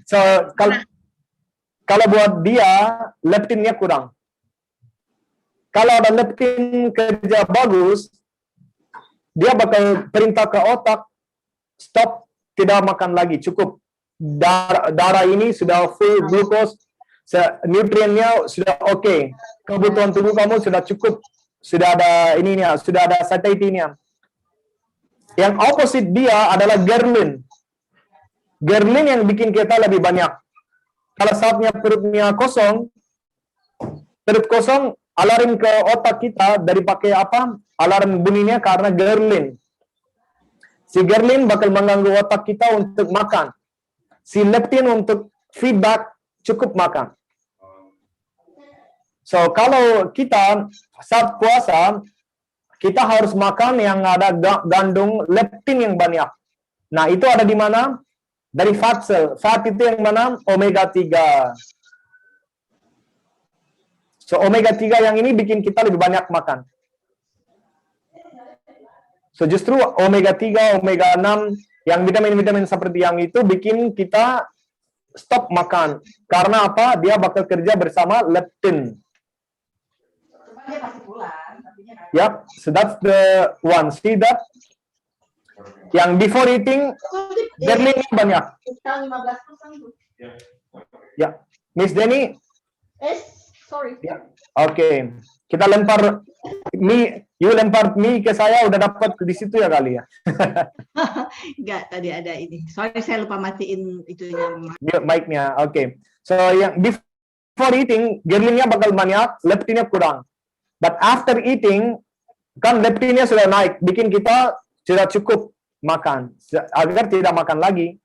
So, kalau buat dia leptinnya kurang. Kalau ada leptin kerja bagus, dia bakal perintah ke otak stop, tidak makan lagi, cukup. Darah ini sudah full glucose, nutriennya sudah oke. Kebutuhan tubuh kamu sudah cukup, sudah ada ininya, sudah ada satiety-nya. Yang opposite dia adalah ghrelin. Ghrelin yang bikin kita lebih banyak. Kalau saatnya perutnya kosong, perut kosong, alarm ke otak kita dari pakai alarm bunyinya karena ghrelin. Si ghrelin bakal mengganggu otak kita untuk makan. Si leptin untuk feedback cukup makan. So kalau kita saat puasa, kita harus makan yang ada gandum leptin yang banyak. Nah, itu ada di mana? Dari fat cell. Fat itu yang mana? Omega 3. So, omega 3 yang ini bikin kita lebih banyak makan. So, justru omega 3, omega 6, yang vitamin-vitamin seperti yang itu bikin kita stop makan. Karena apa? Dia bakal kerja bersama leptin. Dia pasti pulang, tapi dia nggak- Yep, so that's the one. See that? Yang before eating, gerlingnya banyak. Sekarang 15% tuh. Ya, Miss Denny. Sorry. Ya, oke. Kita lempar mie, you lempar mie ke saya udah dapat di situ ya kali ya. Enggak, tadi ada ini. Sorry, saya lupa matiin itunya. Mic-nya. Oke. So yang before eating, gerlingnya bakal banyak, leptinnya kurang. But after eating, kan leptinnya sudah naik, bikin kita tidak cukup makan, agar tidak makan lagi.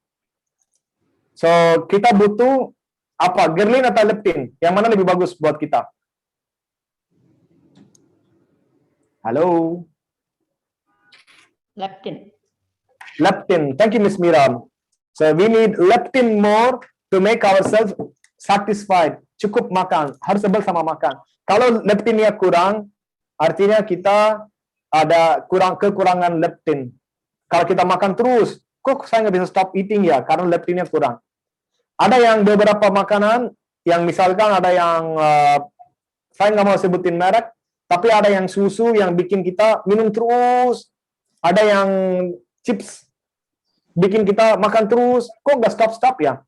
So kita butuh apa? Gerling atau leptin? Yang mana lebih bagus buat kita? Halo? Leptin. Leptin. Thank you, Miss Mira. So we need leptin more to make ourselves satisfied. Cukup makan, harus sebel sama makan. Kalau leptinnya kurang, artinya kita ada kekurangan leptin. Kalau kita makan terus, kok saya nggak bisa stop eating ya? Karena leptinnya kurang. Ada yang beberapa makanan, yang misalkan ada yang, saya nggak mau sebutin merek, tapi ada yang susu yang bikin kita minum terus. Ada yang chips, bikin kita makan terus. Kok nggak stop-stop ya?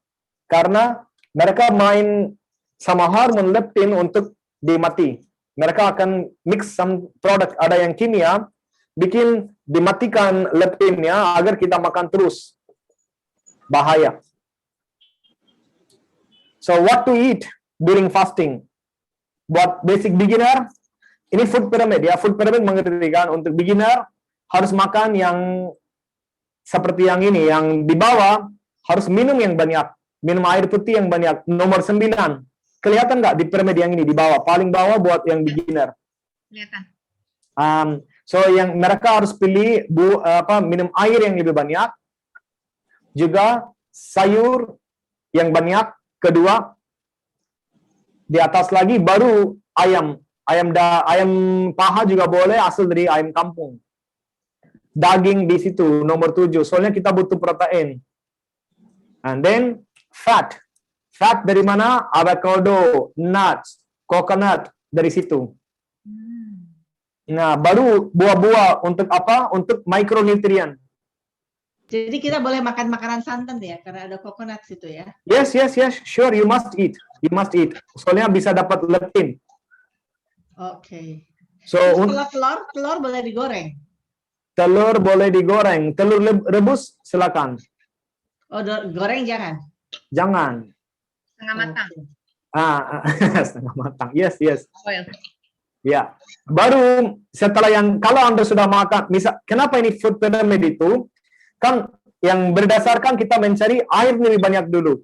Karena mereka main sama hormon leptin untuk dimati. Mereka akan mix some product, ada yang kimia, bikin dimatikan leptinnya agar kita makan terus. Bahaya. So what to eat during fasting? Buat basic beginner, ini food pyramid ya. Food pyramid mengerti kan, untuk beginner harus makan yang seperti yang ini, yang di bawah harus minum yang banyak, minum air putih yang banyak. Nomor 9. Kelihatan nggak di pyramid yang ini di bawah, paling bawah buat yang beginner. Kelihatan. So yang mereka harus pilih minum air yang lebih banyak, juga sayur yang banyak. Kedua, di atas lagi baru ayam paha juga boleh, asal dari ayam kampung. Daging di situ nomor 7. Soalnya kita butuh protein. And then fat. Fat dari mana? Avocado, nuts, coconut dari situ. Nah, baru buah-buah untuk apa? Untuk micronutrient. Jadi kita boleh makan makanan santan ya, karena ada coconut situ ya. Yes, sure, you must eat. You must eat. Soalnya bisa dapat leptin. Oke. So, Kalau telur boleh digoreng. Telur boleh digoreng. Telur rebus silakan. Oh, goreng jangan. Jangan. Setengah matang. Setengah matang. Yes. Oil. Ya. Baru setelah kalau Anda sudah makan, kenapa ini food pyramid itu? Kan yang berdasarkan kita mencari air lebih banyak dulu.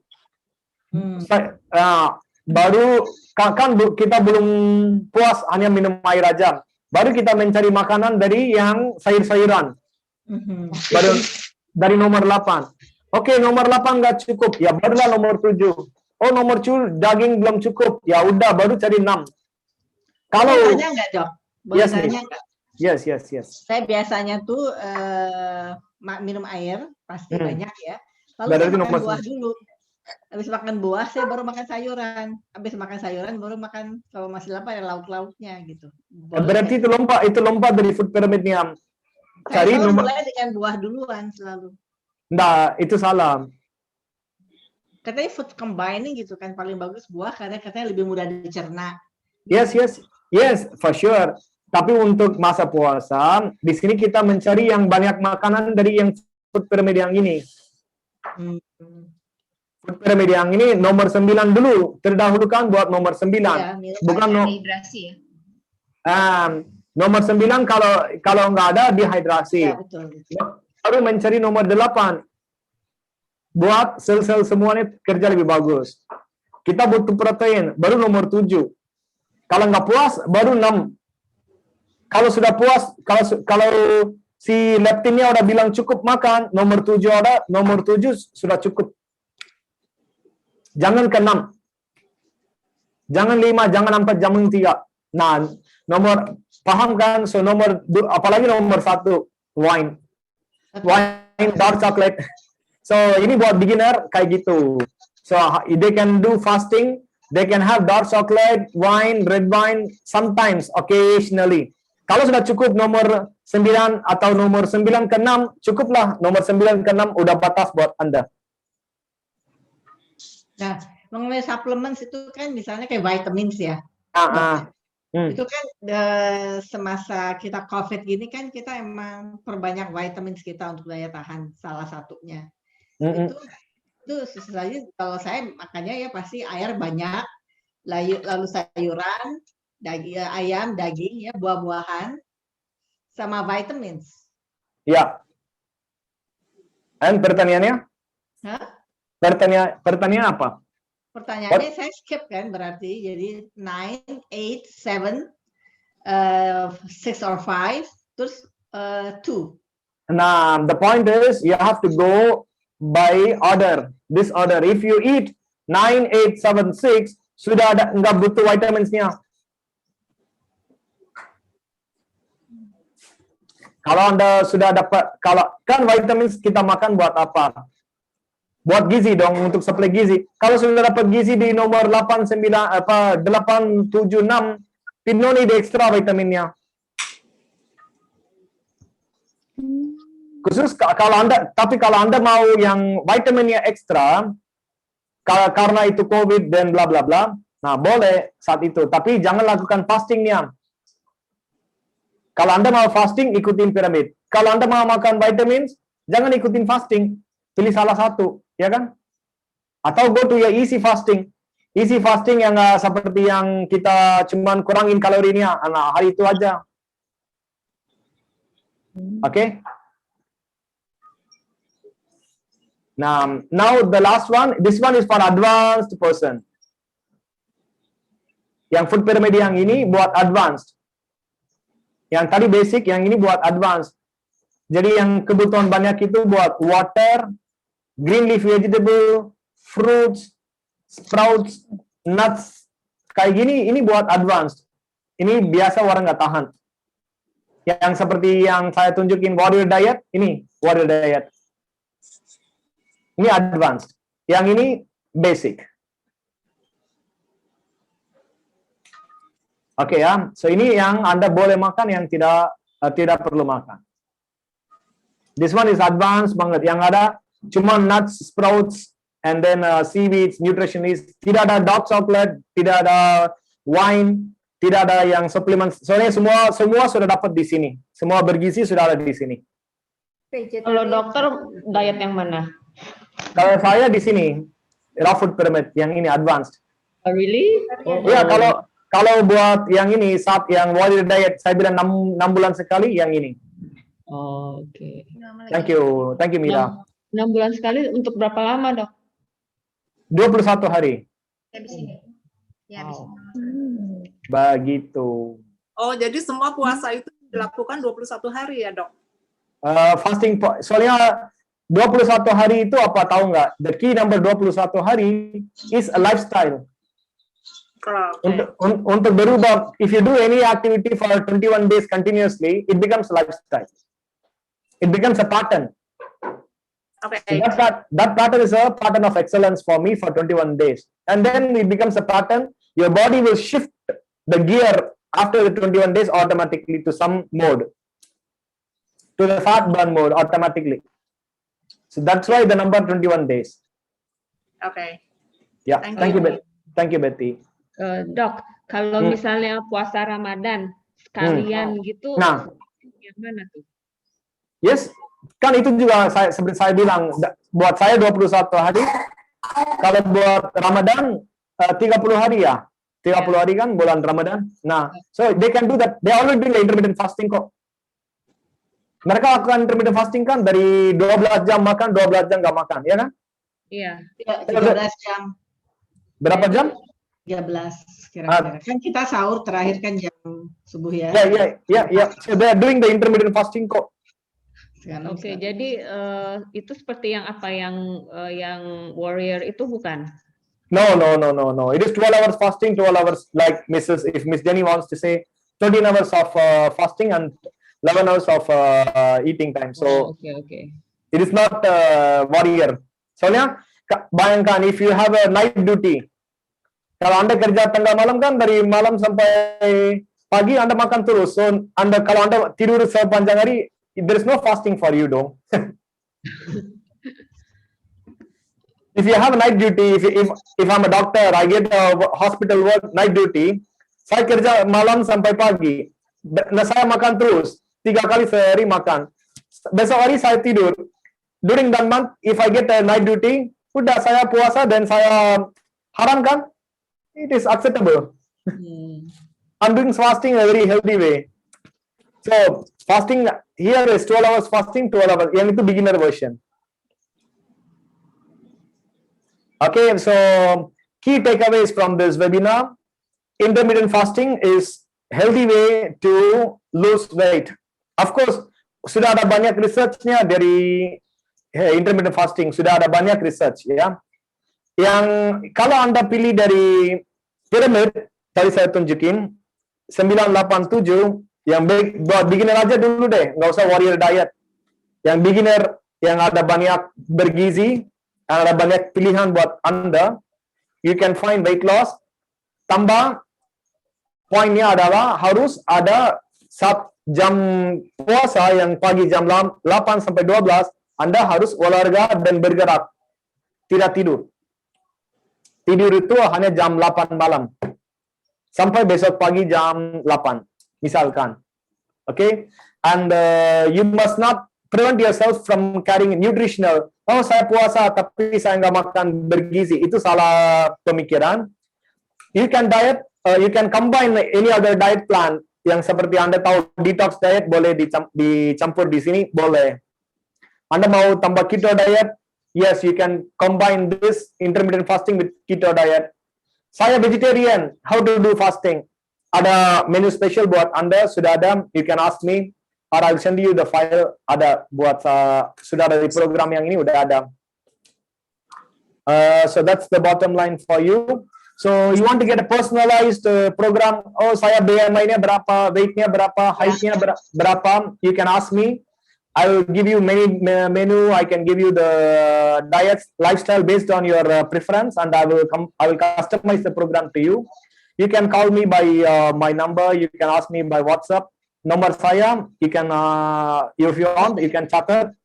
Baru kan kita belum puas hanya minum air aja. Baru kita mencari makanan dari yang sayur-sayuran. Baru dari nomor 8. Oke, nomor 8 nggak cukup. Ya barulah nomor 7. Oh, nomor 7 daging belum cukup. Ya udah, baru cari 6. Kalau tanya nggak, Dok? Boleh tanya nggak? Yes. Saya biasanya tuh minum air pasti banyak ya. Lalu Berarti saya makan nomor buah dulu. Habis makan buah, saya baru makan sayuran. Habis makan sayuran, baru makan kalau masih lapar ya lauk-lauknya gitu. Berarti itu lompat dari food pyramidnya. Saya selalu mulai dengan buah duluan selalu. Nah, itu salah. Katanya food combining gitu kan paling bagus buah karena katanya lebih mudah dicerna. Yes, for sure. Tapi untuk masa puasa, di sini kita mencari yang banyak makanan dari yang food pyramid yang ini. Food pyramid yang ini nomor 9 dulu. Terdahulukan buat nomor 9. Ya, bukan dehidrasi ya. Nomor 9 kalau nggak ada dehidrasi. Ya, betul. Baru mencari nomor 8. Buat sel-sel semuanya kerja lebih bagus. Kita butuh protein. Baru nomor 7. Kalau nggak puas, baru 6. Kalau sudah puas, kalau si leptinnya udah bilang cukup makan, nomor 7 sudah cukup. Jangan ke 6. Jangan 5, jangan 4, jangan 3. Nah, paham kan? So apalagi nomor 1, wine, dark chocolate. So ini buat beginner kayak gitu. So they can do fasting, they can have dark chocolate, wine, red wine, sometimes, occasionally. Kalau sudah cukup nomor 9 atau nomor 9 ke 6, cukuplah. Nomor 9 ke 6 udah batas buat Anda. Nah, mengenai supplements itu kan misalnya kayak vitamins ya. Itu kan semasa kita COVID gini kan kita emang perbanyak vitamins kita untuk daya tahan, salah satunya. Itu sesuatu kalau saya makannya ya pasti air banyak, lalu sayuran, ayam, daging, ya, buah-buahan, sama vitamins. Ya. Dan pertanyaannya? Hah? Pertanyaan apa? Pertanyaannya saya skip kan berarti jadi 9, 8, 7, 6 or 5, terus 2. Nah, the point is you have to go by order. This order. If you eat 9, 8, 7, 6, sudah ada nggak butuh vitaminsnya. Kalau Anda sudah dapat, kalau kan vitamin kita makan buat apa? Buat gizi dong, untuk suplai gizi. Kalau sudah dapat gizi di nomor 8, 7, 6, no need extra vitaminnya. Khusus kalau Anda mau yang vitaminnya ekstra, karena itu COVID dan bla bla bla, nah boleh saat itu. Tapi jangan lakukan fastingnya. Kalau Anda mau fasting, ikutin piramid. Kalau Anda mau makan vitamins, jangan ikutin fasting. Pilih salah satu, ya kan? Atau go to ya easy fasting. Easy fasting yang seperti yang kita cuman kurangin kalorinya. Nah, hari itu aja. Oke? Okay? Now the last one, this one is for advanced person. Yang food pyramid yang ini buat advanced. Yang tadi basic, yang ini buat advanced. Jadi yang kebutuhan banyak itu buat water, green leaf vegetable, fruits, sprouts, nuts. Kayak gini, ini buat advanced. Ini biasa orang nggak tahan. Yang seperti yang saya tunjukin warrior diet, ini warrior diet. Ini advanced. Yang ini basic. Oke ya, so ini yang Anda boleh makan, yang tidak perlu makan. This one is advanced banget. Yang ada cuma nuts, sprouts, and then seaweeds, nutritionist. Tidak ada dark chocolate, tidak ada wine, tidak ada yang suplemen. Soalnya semua sudah dapat di sini. Semua bergizi sudah ada di sini. Kalau dokter diet yang mana? Kalau saya di sini raw food pyramid yang ini advanced. Oh, really? Iya, kalau buat yang ini saat yang warrior diet saya bilang 6 bulan sekali yang ini. Oh, oke. Okay. Thank you Mira. 6 bulan sekali untuk berapa lama, Dok? 21 hari. Ya, Begitu. Oh, jadi semua puasa itu dilakukan 21 hari ya, Dok? Fasting, soalnya 21 hari itu apa tahu nggak? The key number 21 hari is a lifestyle. Okay. Untuk berubah, if you do any activity for 21 days continuously, it becomes a lifestyle. It becomes a pattern. Okay. So that pattern is a pattern of excellence for me for 21 days. And then it becomes a pattern. Your body will shift the gear after the 21 days automatically to some mode. To the fat burn mode automatically. So that's why the number 21 days. Okay. Yeah, thank you Betty. Dok, kalau misalnya puasa Ramadan sekalian gitu, nah, yang mana tuh? Yes, kan itu juga seperti saya bilang, buat saya 21 hari, kalau buat Ramadan 30 hari ya, 30 hari kan bulan Ramadan. Nah, so they can do that. They already doing intermittent fasting kok. Mereka lakukan intermittent fasting kan dari 12 jam makan, 12 jam nggak makan, ya kan? Iya. 13 jam. Berapa jam? 13 kira-kira. Kan kita sahur terakhir kan jam subuh ya. Yeah. So they are doing the intermittent fasting kok. Oke, jadi itu seperti yang apa yang warrior itu bukan? No. It is 12 hours fasting, 12 hours like if Miss Jenny wants to say 13 hours of fasting and 11 hours of eating time. So Okay. it is not warrior. Soalnya bayangkan if you have a night duty. Kalau Anda kerja tengah malam kan dari malam sampai pagi Anda makan terus. So kalau Anda tidur sepanjang hari, there is no fasting for you dong. If you have a night duty, if I'm a doctor, I get a hospital work night duty, saya kerja malam sampai pagi. Saya makan terus, 3 kali sehari makan. Besok hari saya tidur. During that month, if I get a night duty, udah saya puasa dan saya haram kan? It is acceptable. I'm doing fasting in a very healthy way. So fasting here is 12 hours fasting, 12 hours. Yang itu beginner version. Okay, so key takeaways from this webinar. Intermittent fasting is healthy way to lose weight. Of course, sudah ada banyak research-nya dari intermittent fasting. Sudah ada banyak research ya. Yang kalau Anda pilih dari pyramid, tadi saya tunjukin 987, yang buat beginner aja dulu deh, nggak usah warrior diet. Yang beginner yang ada banyak bergizi, yang ada banyak pilihan buat Anda, you can find weight loss. Tambah poinnya adalah harus ada jam puasa yang pagi jam 8 sampai 12, Anda harus olahraga dan bergerak, tidak tidur. Tidur itu hanya jam 8 malam. Sampai besok pagi jam 8, misalkan. Okay? And you must not prevent yourself from carrying nutritional. Oh, saya puasa tapi saya nggak makan bergizi. Itu salah pemikiran. You can diet, you can combine any other diet plan. Yang seperti Anda tahu, detox diet boleh dicampur di sini, boleh. Anda mau tambah keto diet, yes, you can combine this intermittent fasting with keto diet. Saya vegetarian, how to do fasting? Ada menu special buat Anda, sudah ada, you can ask me, or I'll send you the file, ada buat, sudah ada di program yang ini, udah ada. So that's the bottom line for you. So you want to get a personalized program, oh saya BMI-nya berapa, weight-nya berapa, height-nya berapa, you can ask me. I will give you menu. I can give you the diet lifestyle based on your preference, and I will customize the program to you. You can call me by my number. You can ask me by WhatsApp. Nomor saya, you can if you want, you can catat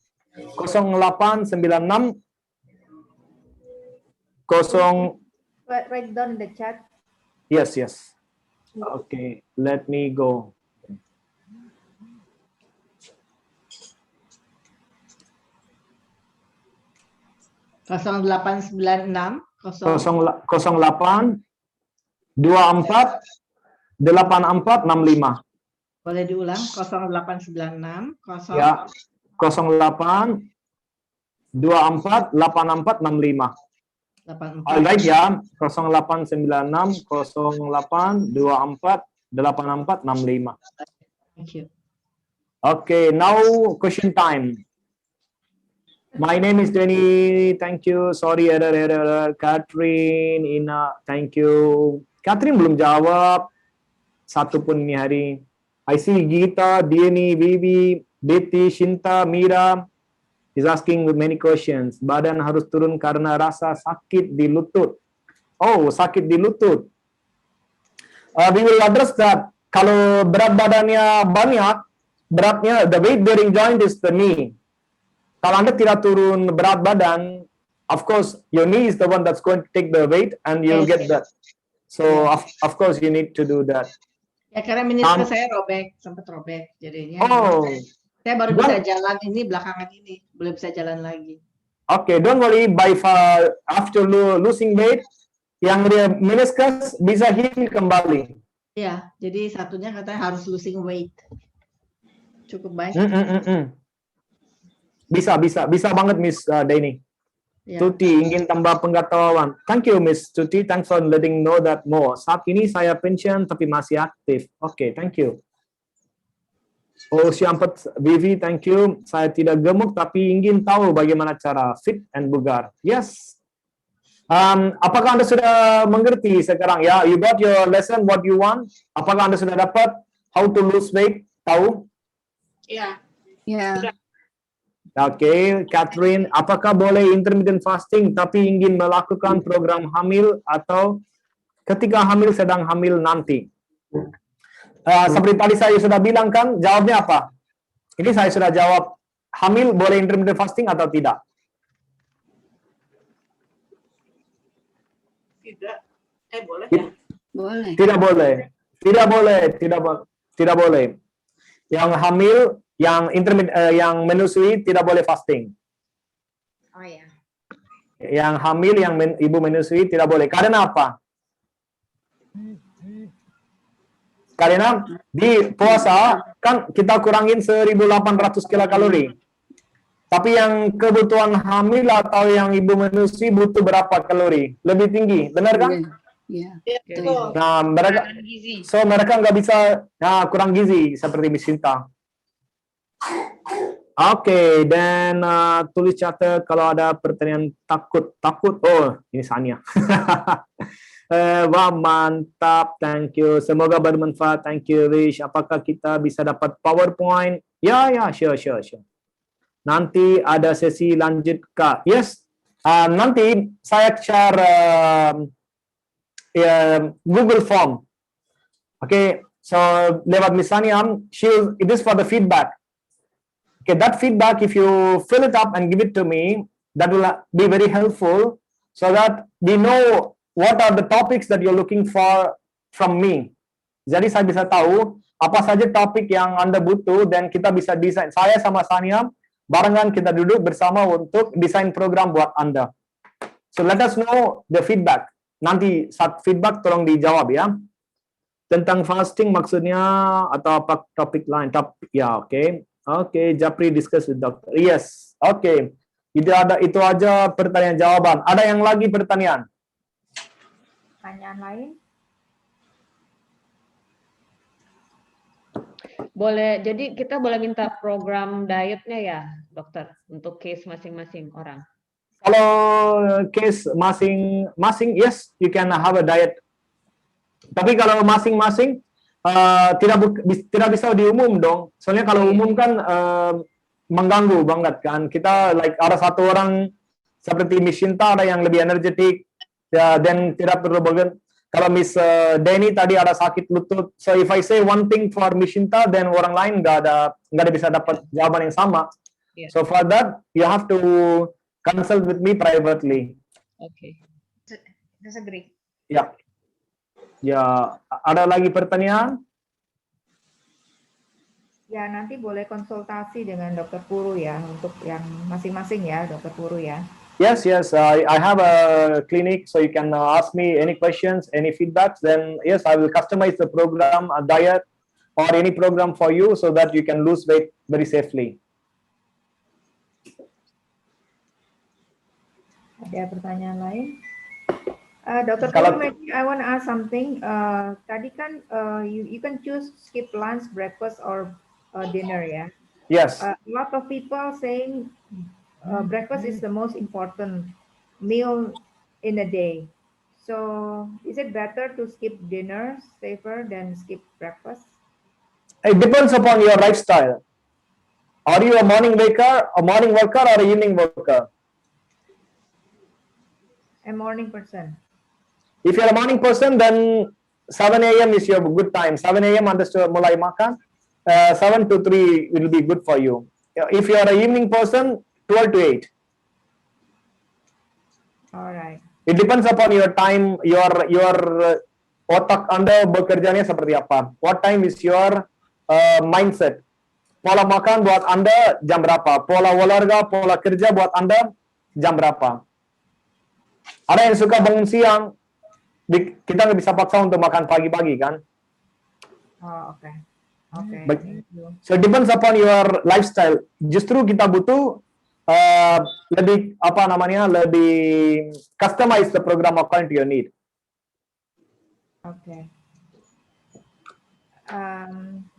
0896 Write down in the chat. Yes. Okay, let me go. 0896 08 24 8465. Boleh diulang? 0896 Ya, 08 24 8465. 84. Alright ya, 0896 08 24 8465. Thank you. Okay, now question time. My name is Denny. Thank you. Sorry, error. Catherine, Ina, thank you. Catherine belum jawab satu pun ini hari. I see Gita, Diani, Vivi, Betty, Shinta, Mira is asking many questions. Badan harus turun karena rasa sakit di lutut. Oh, sakit di lutut. We will address that. Kalau berat badannya banyak, beratnya, the weight bearing joint is the knee. Kalau Anda tidak turun berat badan, of course, your knee is the one that's going to take the weight and you'll get that. So, of course, you need to do that. Ya, karena meniskus saya sempat robek. Jadinya saya baru bisa jalan ini belakangan ini. Belum bisa jalan lagi. Okay, don't worry. After losing weight, yang meniskus bisa heal kembali. Ya, jadi satunya katanya harus losing weight. Cukup baik. Bisa banget Miss Denny. Ya. Tuti ingin tambah pengetahuan. Thank you, Miss Tuti. Thanks for letting know that more. Saat ini saya pensiun tapi masih aktif. Oke, thank you. Oh, Syampat Vivi, thank you. Saya tidak gemuk tapi ingin tahu bagaimana cara fit and bugar. Yes. Apakah Anda sudah mengerti sekarang? Ya, you got your lesson what you want. Apakah Anda sudah dapat how to lose weight? Tahu? Iya. Ya. Oke, Catherine, apakah boleh intermittent fasting tapi ingin melakukan program hamil atau ketika hamil sedang hamil nanti? Seperti tadi saya sudah bilang kan, jawabnya apa? Ini saya sudah jawab, hamil boleh intermittent fasting atau tidak? Tidak. Boleh ya? Boleh. Tidak boleh. Tidak boleh, tidak boleh. Yang hamil, yang yang menyusui tidak boleh fasting. Oh ya. Yang hamil, yang ibu menyusui tidak boleh. Karena apa? Karena di puasa kan kita kurangin 1.800 kilokalori. Tapi yang kebutuhan hamil atau yang ibu menyusui butuh berapa kalori? Lebih tinggi, benar kan? Iya. Betul. Nah, mereka nggak bisa, kurang gizi seperti Miss Sinta. Oke, dan tulis catat kalau ada pertanyaan takut. Oh, ini Sania. Wah, mantap, thank you. Semoga bermanfaat, thank you, Rish. Apakah kita bisa dapat PowerPoint? Ya, sure. Nanti ada sesi lanjut, Kak. Yes, nanti saya share Google Form. Okay, so lewat Miss Sania, it is for the feedback. Okay, that feedback, if you fill it up and give it to me, that will be very helpful so that we know what are the topics that you're looking for from me. Jadi saya bisa tahu apa saja topik yang Anda butuh dan kita bisa desain. Saya sama Sania barengan kita duduk bersama untuk desain program buat Anda. So let us know the feedback. Nanti saat feedback tolong dijawab ya. Tentang fasting maksudnya atau apa topik lain? Oke, Japri discuss with doctor. Yes. Oke. Itu aja pertanyaan jawaban. Ada yang lagi pertanyaan? Pertanyaan lain? Boleh, jadi kita boleh minta program dietnya ya, dokter, untuk case masing-masing orang. Kalau case masing-masing, yes, you can have a diet. Tapi kalau masing-masing tidak bisa diumum dong. Soalnya kalau umum kan mengganggu banget kan. Kita ada satu orang seperti Miss Shinta ada yang lebih energetik, ya, dan tidak perlu bagian. Kalau Miss Denny tadi ada sakit lutut, so if I say one thing for Miss Shinta, then orang lain nggak bisa dapat jawaban yang sama. Yeah. So for that, you have to consult with me privately. Okay. Disagree. Ya, ada lagi pertanyaan? Ya, nanti boleh konsultasi dengan Dokter Puru ya, untuk yang masing-masing ya, Dokter Puru ya. Yes. I have a clinic, so you can ask me any questions, any feedbacks. Then yes, I will customize the program, a diet, or any program for you, so that you can lose weight very safely. Ada pertanyaan lain? Dokter Puru, maybe I want to ask something. Tadi kan you can choose skip lunch, breakfast, or dinner ya. Yes. A lot of people saying breakfast is the most important meal in a day. So is it better to skip dinner safer than skip breakfast? It depends upon your lifestyle. Are you a morning worker, or a evening worker? A morning person. If you're a morning person, then 7 a.m. is your good time. 7 a.m. understood mulai makan. 7 to 3 will be good for you. If you're an evening person, 12 to 8. All right. It depends upon your time, your otak Anda bekerjanya seperti apa. What time is your mindset? Pola makan buat Anda jam berapa? Pola olahraga, pola kerja buat Anda jam berapa? Ada yang suka bangun siang, kita nggak bisa paksa untuk makan pagi-pagi kan? Oh, okay. Okay. So it depends upon your lifestyle. Justru kita butuh lebih apa namanya, lebih customize the program according to your need. Okay.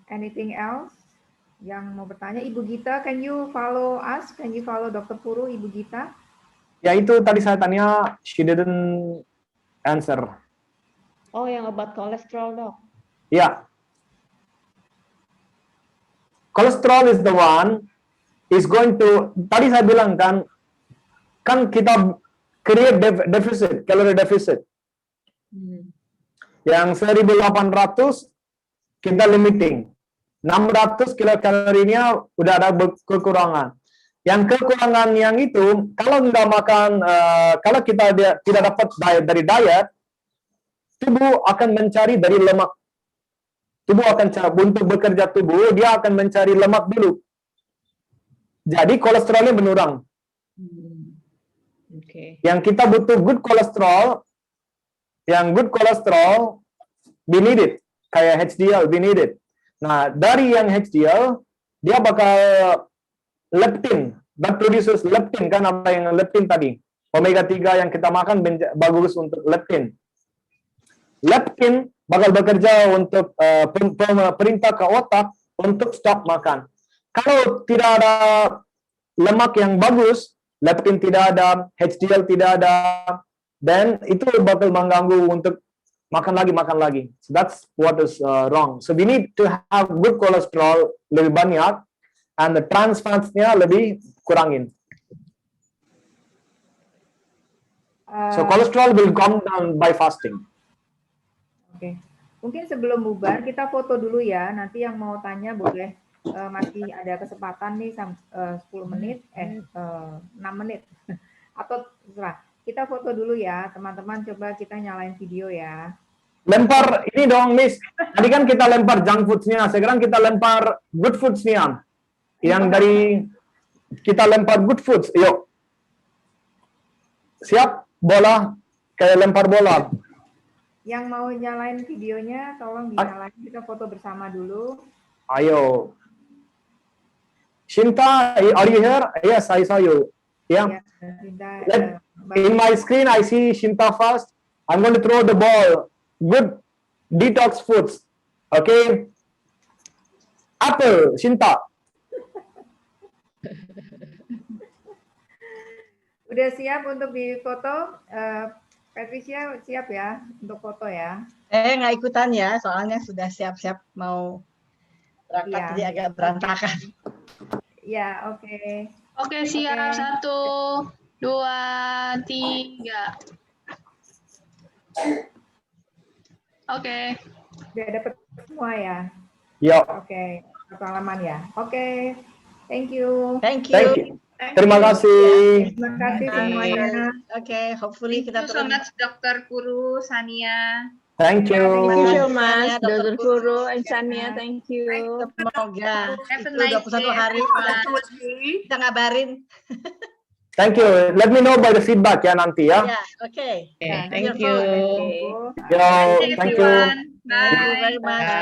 Anything else? Yang mau bertanya, Ibu Gita, can you follow us? Can you follow Dr. Puru, Ibu Gita? Ya itu tadi saya tanya, she didn't answer. Oh, yang obat kolesterol, Dok. Ya. Cholesterol is the one is going to, tadi saya bilang kan kita create deficit, calorie deficit. Yang 1800 kita limiting. 600 kilokalorinya udah ada kekurangan. Yang kekurangan yang itu, kalau nggak makan, kalau kita tidak dapat diet dari diet, tubuh akan mencari dari lemak. Tubuh akan untuk bekerja tubuh, dia akan mencari lemak dulu. Jadi kolesterolnya menurun. Okay. Yang kita butuh good kolesterol, yang good kolesterol, we need it. Kayak HDL, we need it. Nah, dari yang HDL, dia bakal leptin, that produces leptin, kan apa yang leptin tadi. Omega 3 yang kita makan bagus untuk leptin. Leptin bakal bekerja untuk perintah ke otak untuk stop makan. Kalau tidak ada lemak yang bagus, leptin tidak ada, HDL tidak ada, then itu bakal mengganggu untuk makan lagi. So that's what is wrong. So we need to have good cholesterol lebih banyak, and the trans fats-nya lebih kurangin. So cholesterol will come down by fasting. Oke. Mungkin sebelum bubar kita foto dulu ya. Nanti yang mau tanya boleh, masih ada kesempatan nih 10 menit, 6 menit atau terserah. Kita foto dulu ya, teman-teman. Coba kita nyalain video ya. Lempar ini dong, Miss. Tadi kan kita lempar junk foods-nya, sekarang kita lempar good foods-nya. Yang dari kita lempar good foods, yuk. Siap? Bola, kayak lempar bola. Yang mau nyalain videonya, tolong dinyalain. Kita foto bersama dulu. Ayo. Shinta, are you here? Yes, I saw you. Yeah. In my screen, I see Shinta first. I'm going to throw the ball. Good detox foods. Okay. Apple, Shinta. Udah siap untuk difoto? Patricia siap ya untuk foto ya? Nggak ikutan ya, soalnya sudah siap-siap mau berangkat, jadi agak berantakan. Ya, oke. Oke, siap. 1, 2, 3. Oke. Udah dapat semua ya? Ya. Oke, pengalaman ya. Oke, thank you. Thank you. Terima kasih. Terima kasih semuanya. Oke, hopefully kita Thank you so much, Dr. Puru, Sania. Thank you. Thank you so much, Dr. Puru and Sania. Thank you. Semoga Have a itu nice 21 day, hari kita ngabarin. Thank you. Let me know by the feedback ya nanti ya. Ya, oke. Thank you. Yo, thank you. Bye. Thank you very much.